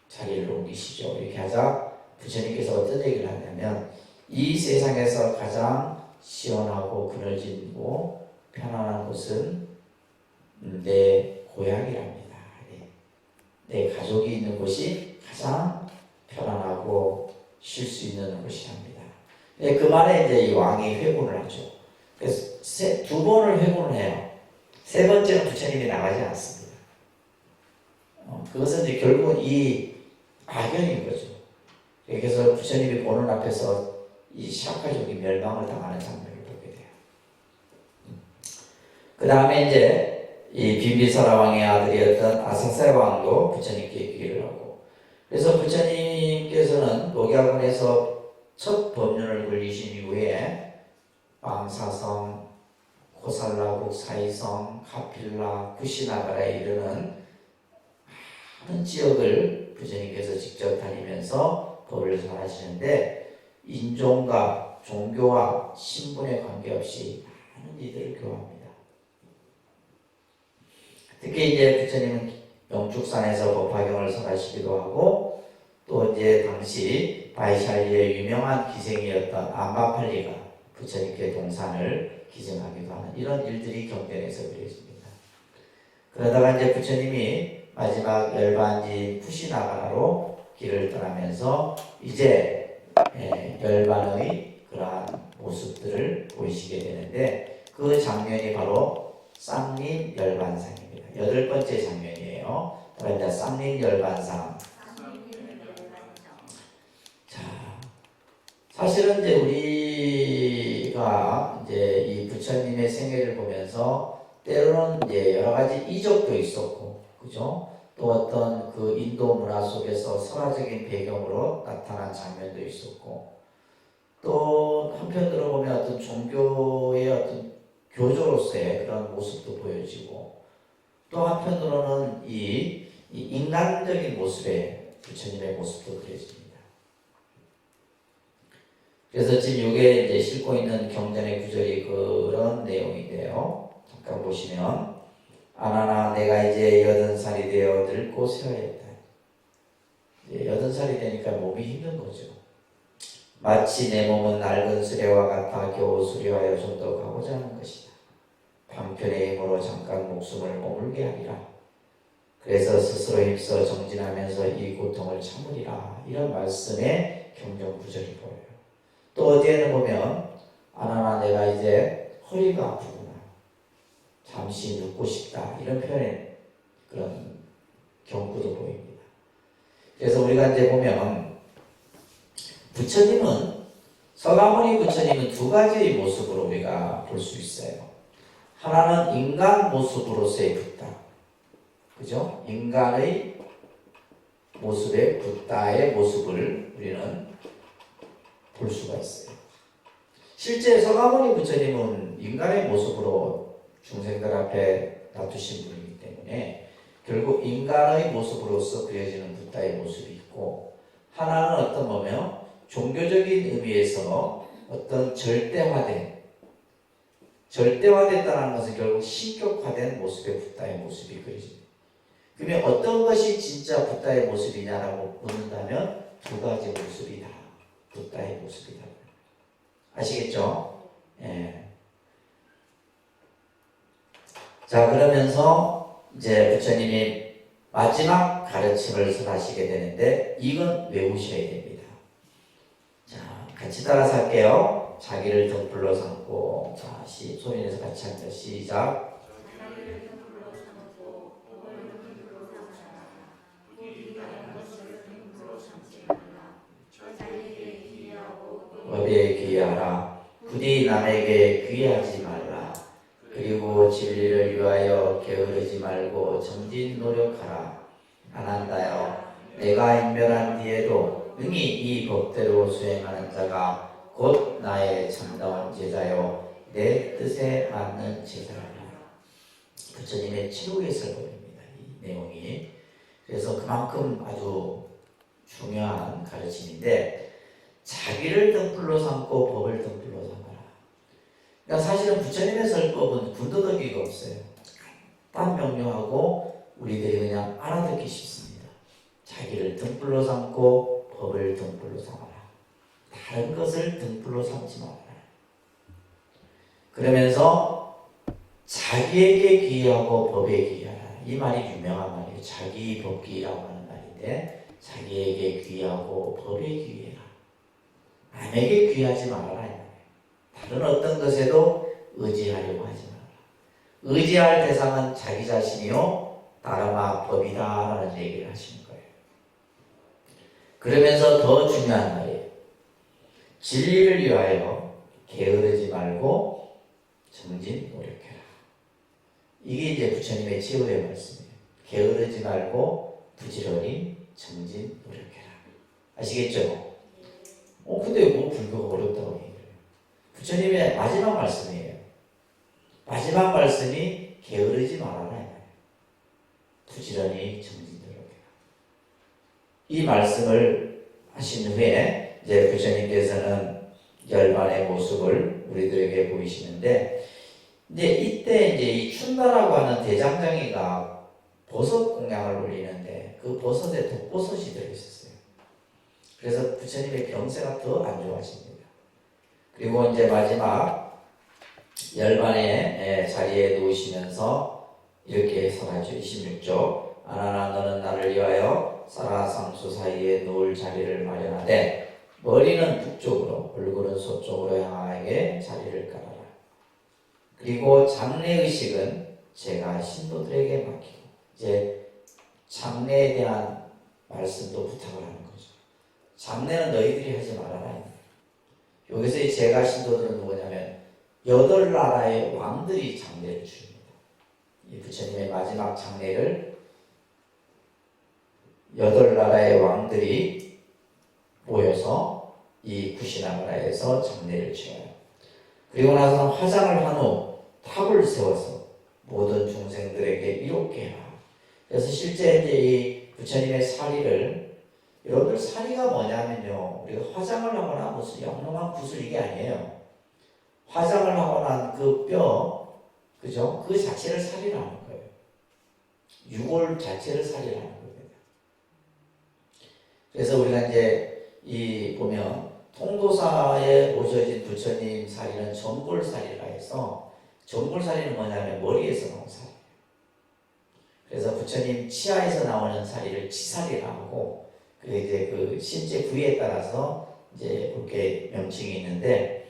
자리를 옮기시죠. 이렇게 하자 부처님께서 어떤 얘기를 하냐면 이 세상에서 가장 시원하고 그늘지고 편안한 곳은 내 고향이랍니다. 내 가족이 있는 곳이 가장 편안하고 쉴 수 있는 곳이랍니다. 그 말에 이제 이 왕이 회군을 하죠. 그래서 두 번을 회군을 해요. 세 번째는 부처님이 나가지 않습니다. 그것은 이제 결국은 이 악연인 거죠. 그래서 부처님이 보는 앞에서 이 샤카족이 멸망을 당하는 장면을 보게 돼요. 그 다음에 이제 이 빈비사라 왕의 아들이었던 아사세 왕도 부처님께 기를 하고, 그래서 부처님께서는 녹야군에서 첫 법륜을 굴리신 이후에 왕사성, 고살라국, 사이성, 카필라, 쿠시나가라에 이르는 많은 지역을 부처님께서 직접 다니면서 법을 전하시는데 인종과 종교와 신분에 관계없이 많은 이들을 교화합니다. 특히 이제 부처님은 영축산에서 법화경을 설하시기도 하고, 또 이제 당시 바이샬리의 유명한 기생이었던 암바팔리가 부처님께 동산을 기증하기도 하는 이런 일들이 경전에서 그려집니다. 그러다가 이제 부처님이 마지막 열반지 푸시나가라로 길을 떠나면서 이제 열반의 그러한 모습들을 보이시게 되는데 그 장면이 바로 쌍림 열반상입니다. 8번째 장면이에요. 그러니까 쌍림 열반상. 자, 사실은 이제 우리가 이제 이 부처님의 생애를 보면서 때로는 이제 여러 가지 이적도 있었고, 그죠? 또 어떤 그 인도 문화 속에서 설화적인 배경으로 나타난 장면도 있었고, 또 한편으로 보면 어떤 종교의 어떤 교조로서의 그런 모습도 보여지고, 또 한편으로는 이 인간적인 모습의 부처님의 모습도 그려집니다. 그래서 지금 이게 이제 싣고 있는 경전의 구절이 그런 내용인데요. 잠깐 보시면 아나나 내가 이제 80살이 되어 늙고 세어야겠다. 이제 80살이 되니까 몸이 힘든 거죠. 마치 내 몸은 낡은 수레와 같아 겨우 수리하여 좀 더 가고자 하는 것이다. 방편의 힘으로 잠깐 목숨을 머물게 하리라. 그래서 스스로 힘써 정진하면서 이 고통을 참으리라. 이런 말씀의 경전 구절이 보여요. 또 어디에는 보면 아나나 내가 이제 허리가 아프구나. 잠시 눕고 싶다. 이런 표현의 그런 경구도 보입니다. 그래서 우리가 이제 보면 부처님은 서가모니 부처님은 두 가지의 모습으로 우리가 볼 수 있어요. 하나는 인간 모습으로서의 붓다. 그죠? 인간의 모습의 붓다의 모습을 우리는 볼 수가 있어요. 실제 서가모니 부처님은 인간의 모습으로 중생들 앞에 놔두신 분이기 때문에 결국 인간의 모습으로서 그려지는 붓다의 모습이 있고, 하나는 어떤 보면 종교적인 의미에서 어떤 절대화됐다는 것은 결국 신격화된 모습의 붓다의 모습이 그려집니다. 그러면 어떤 것이 진짜 붓다의 모습이냐라고 묻는다면 두 가지 모습이 다 붓다의 모습이다. 아시겠죠? 예. 자, 그러면서 이제 부처님이 마지막 가르침을 설하시게 되는데 이건 외우셔야 됩니다. 자, 같이 따라서 할게요. 자기를 등불로 삼고, 자, 소리내서 같이 합니다. 시작. 법에 귀하라. 부디 남에게 귀하지 말라. 그리고 진리를 위하여 게으르지 말고 정진 노력하라. 안한다여 내가 인멸한 뒤에도 능히 이 법대로 수행하는 자가 곧 나의 참다운 제자요 내 뜻에 맞는 제자라. 부처님의 치료의 설법입니다. 이 내용이. 그래서 그만큼 아주 중요한 가르침인데 자기를 등불로 삼고 법을 등불로 삼아라. 그러니까 사실은 부처님의 설법은 군더더기가 없어요. 딱 명료하고 우리들이 그냥 알아듣기 쉽습니다. 자기를 등불로 삼고 법을 등불로 삼아라. 다른 것을 등불로 삼지 말아라. 그러면서 자기에게 귀하고 법에 귀하라. 이 말이 유명한 말이에요. 자기 법귀라고 하는 말인데 자기에게 귀하고 법에 귀해라. 남에게 귀하지 말아라. 다른 어떤 것에도 의지하려고 하지 말아라. 의지할 대상은 자기 자신이요 다름아 법이다라는 얘기를 하시는 거예요. 그러면서 더 중요한 말이에요. 진리를 위하여 게으르지 말고 정진 노력해라. 이게 이제 부처님의 최후의 말씀이에요. 게으르지 말고 부지런히 정진 노력해라. 아시겠죠? 근데 뭐 불교가 어렵다고 얘기해요. 부처님의 마지막 말씀이에요. 마지막 말씀이 게으르지 말아라. 부지런히 정진 노력해라. 이 말씀을 하신 후에 이제 부처님께서는 열반의 모습을 우리들에게 보이시는데 이제 이때 이제 이 춘나라고 하는 대장장이가 버섯 공양을 올리는데 그 버섯에 독버섯이 들어있었어요. 그래서 부처님의 병세가 더 안 좋아집니다. 그리고 이제 마지막 열반의 자리에 누우시면서 이렇게 설하죠. 26조 아나나 너는 나를 위하여 사라상수 사이에 놓을 자리를 마련하되 머리는 북쪽으로 얼굴은 서쪽으로 향하게 자리를 깔아라. 그리고 장례의식은 제가 신도들에게 맡기고 이제 장례에 대한 말씀도 부탁을 하는 거죠. 장례는 너희들이 하지 말아라. 여기서 이 제가 신도들은 누구냐면 8나라의 왕들이 장례를 치릅니다. 이 부처님의 마지막 장례를 8나라의 왕들이 모여서 이 구시나라에서 장례를 치러요. 그리고 나서는 화장을 한 후 탑을 세워서 모든 중생들에게 이롭게 하라. 그래서 실제 이제 이 부처님의 사리를 여러분들 사리가 뭐냐면요. 우리가 화장을 하거나 무슨 영롱한 구슬 이게 아니에요. 화장을 하고 난 그 뼈, 그죠? 그 자체를 사리라는 거예요. 유골 자체를 사리라는 겁니다. 그래서 우리가 이제 이 보면 통도사에 오셔진 부처님 사리는 전골사리라 해서 전골사리는 뭐냐면 머리에서 나온 사리. 그래서 부처님 치아에서 나오는 사리를 치사리라 하고 그게 이제 그 신체 부위에 따라서 이제 그렇게 명칭이 있는데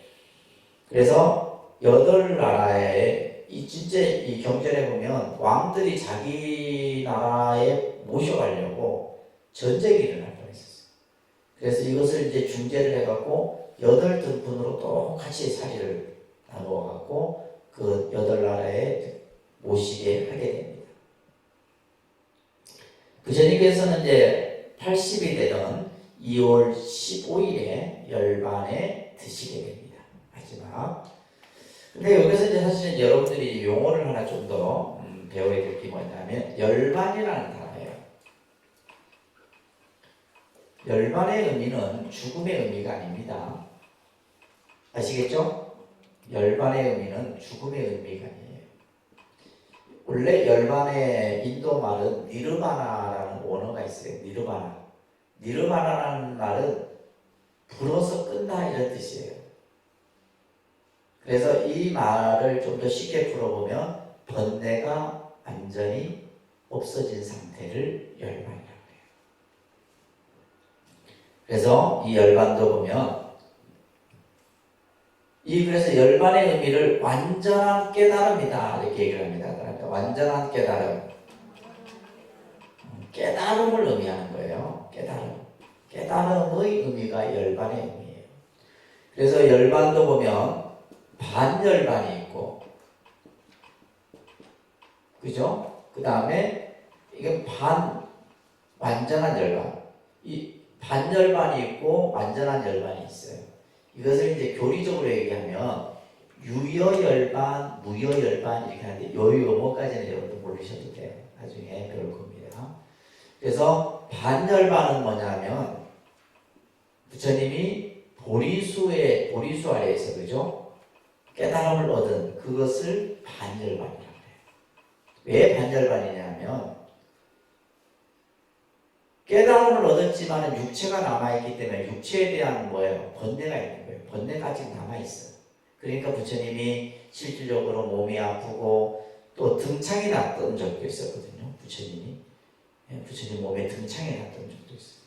그래서 8나라에 이 진짜 이 경전에 보면 왕들이 자기 나라에 모셔가려고 전쟁이 일어날 뻔했었어요. 그래서 이것을 이제 중재를 해갖고 8등분으로 똑같이 사리를 나누어갖고 그 8나라에 모시게 하게 됩니다. 부처님께서는 이제 80이 되던 2월 15일에 열반에 드시게 됩니다. 마지막. 근데 여기서 이제 사실은 여러분들이 용어를 하나 좀 더 배워야 될 게 뭐냐면 열반이라는 단어예요. 열반의 의미는 죽음의 의미가 아닙니다. 아시겠죠? 열반의 의미는 죽음의 의미가 아니에요. 원래 열반의 인도 말은 니르바나라는 원어가 있어요. 니르바나. 니르바나라는 말은 불어서 끝나 이런 뜻이에요. 그래서 이 말을 좀 더 쉽게 풀어보면 번뇌가 완전히 없어진 상태를 열반이라고 해요. 그래서 이 열반도 보면 그래서 열반의 의미를 완전한 깨달음이다 이렇게 얘기를 합니다. 그러니까 완전한 깨달음, 깨달음을 의미하는 거예요. 깨달음의 의미가 열반의 의미예요. 그래서 열반도 보면 반열반이 있고, 그죠? 그 다음에 이게 완전한 열반. 이 반열반이 있고 완전한 열반이 있어요. 이것을 이제 교리적으로 얘기하면 유여열반, 무여열반 이렇게 하는데 요 용어까지는 여러분들 모르셔도 돼요. 나중에 배울 겁니다. 그래서 반열반은 뭐냐면 부처님이 보리수 아래에서 그죠? 깨달음을 얻은 그것을 반열반이라고 해요. 왜 반열반이냐면 깨달음을 얻었지만 육체가 남아있기 때문에 육체에 대한 뭐예요? 번뇌가 있는 거예요. 번뇌가 아직 남아있어요. 그러니까 부처님이 실질적으로 몸이 아프고 또 등창이 났던 적도 있었거든요. 부처님 몸에 등창이 났던 적도 있어요.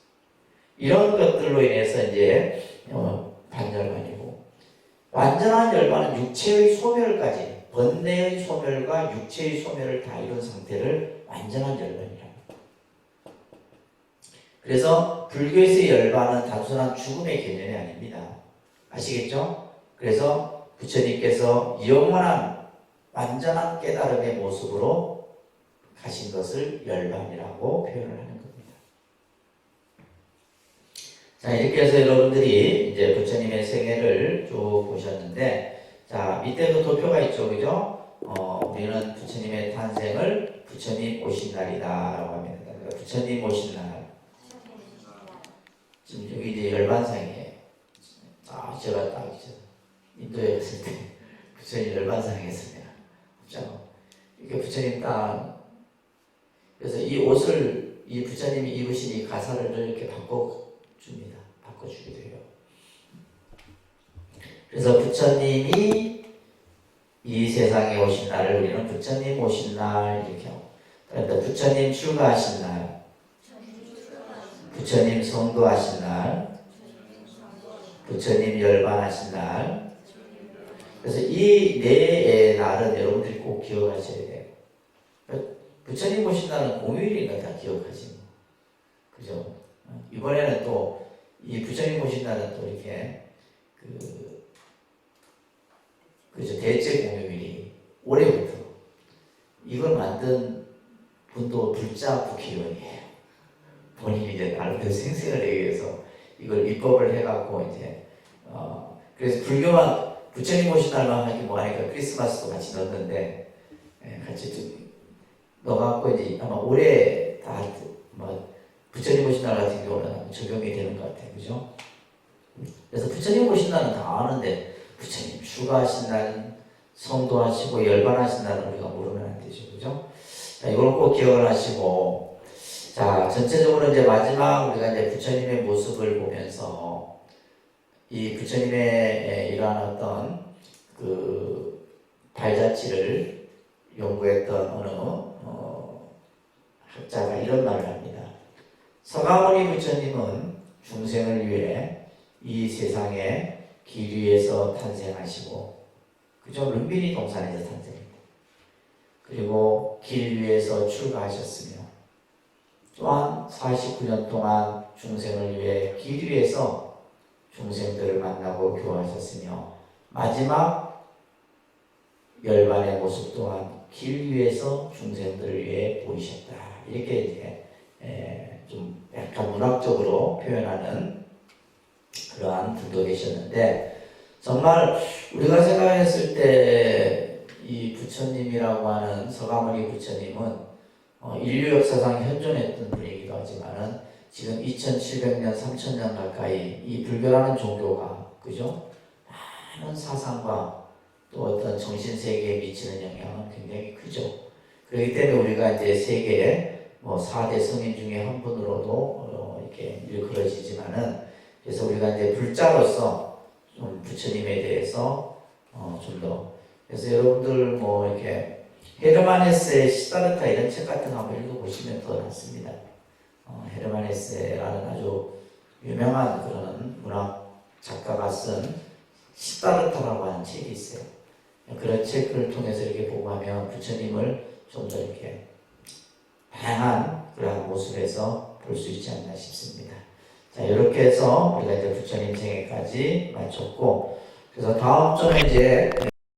이런 것들로 인해서 이제 반열반이고, 완전한 열반은 육체의 소멸까지, 번뇌의 소멸과 육체의 소멸을 다 이룬 상태를 완전한 열반이라고. 그래서 불교에서의 열반은 단순한 죽음의 개념이 아닙니다. 아시겠죠? 그래서 부처님께서 영원한 완전한 깨달음의 모습으로 가신 것을 열반이라고 표현을 하는 겁니다. 자, 이렇게 해서 여러분들이 이제 부처님의 생애를 쭉 보셨는데, 자, 밑에도 도표가 있죠, 그죠? 우리는 부처님의 탄생을 부처님 오신 날이다라고 합니다. 그러니까 부처님 오신 날. 지금 여기 이제 열반상이에요. 제가 딱 인도에 갔을 때 부처님 열반상 했습니다. 이렇게 부처님 딱, 그래서 이 옷을 이 부처님이 입으신 이 가사를 이렇게 바꿔줍니다. 바꿔주기도 해요. 그래서 부처님이 이 세상에 오신 날을 우리는 부처님 오신 날 이렇게 하고, 그러니까 부처님 출가하신 날, 부처님 성도하신 날, 부처님 열반하신 날. 그래서 이 네 날은 여러분들이 꼭 기억하셔야 돼요. 부처님 오신 날은 공휴일이니까 다 기억하지. 그죠? 이번에는 또 이 부처님 오신 날은 또 이렇게 그죠? 대체 공휴일이 올해부터. 이걸 만든 분도 불자 국회의원이에요. 본인이 이제 나름대로 생생을 내기 위해서 이걸 입법을 해갖고 이제 그래서 불교만 부처님 오신 날만 하기 뭐하니까 크리스마스도 같이 넣었는데, 같이 넣어갖고 이제 아마 올해 다 뭐 부처님 오신 날 같은 경우는 적용이 되는 것 같아요, 그죠? 그래서 부처님 오신 날은 다 아는데 부처님 출가하신 날, 성도하시고 열반하신 날은 우리가 모르면 안 되죠, 그죠? 자, 이걸 꼭 기억을 하시고, 자, 전체적으로 이제 마지막 우리가 이제 부처님의 모습을 보면서 이 부처님의 이러한 어떤 발자취를 연구했던 어느 학자가 이런 말을 합니다. 서가모니 부처님은 중생을 위해 이 세상에 기류에서 탄생하시고, 그죠? 룸비니 동산에서 탄생합니다. 그리고 길 위에서 출가하셨으며, 또한 49년 동안 중생을 위해 길 위에서 중생들을 만나고 교화하셨으며, 마지막 열반의 모습 또한 길 위에서 중생들을 위해 보이셨다. 이렇게 이제 좀 약간 문학적으로 표현하는 그러한 분도 계셨는데, 정말 우리가 생각했을 때 이 부처님이라고 하는 서가모니 부처님은 인류 역사상 현존했던 분이기도 하지만은 지금 2700년, 3000년 가까이 이 불교라는 종교가, 그죠? 많은 사상과 또 어떤 정신세계에 미치는 영향은 굉장히 크죠. 그렇기 때문에 우리가 이제 세계의 4대 성인 중에 한 분으로도 이렇게 일컬어지지만은, 그래서 우리가 이제 불자로서 좀 부처님에 대해서 좀 더, 그래서 여러분들 이렇게 헤르만 헤세의 시다르타 이런 책 같은 거 한번 읽어보시면 더 낫습니다. 헤르만 헤세라는 아주 유명한 그런 문학 작가가 쓴 시다르타라고 하는 책이 있어요. 그런 책을 통해서 이렇게 보고 하면 부처님을 좀 더 이렇게 다양한 그런 모습에서 볼 수 있지 않나 싶습니다. 자, 자, 이렇게 해서 우리가 이제 부처님 생애까지 마쳤고, 그래서 다음 주는 이제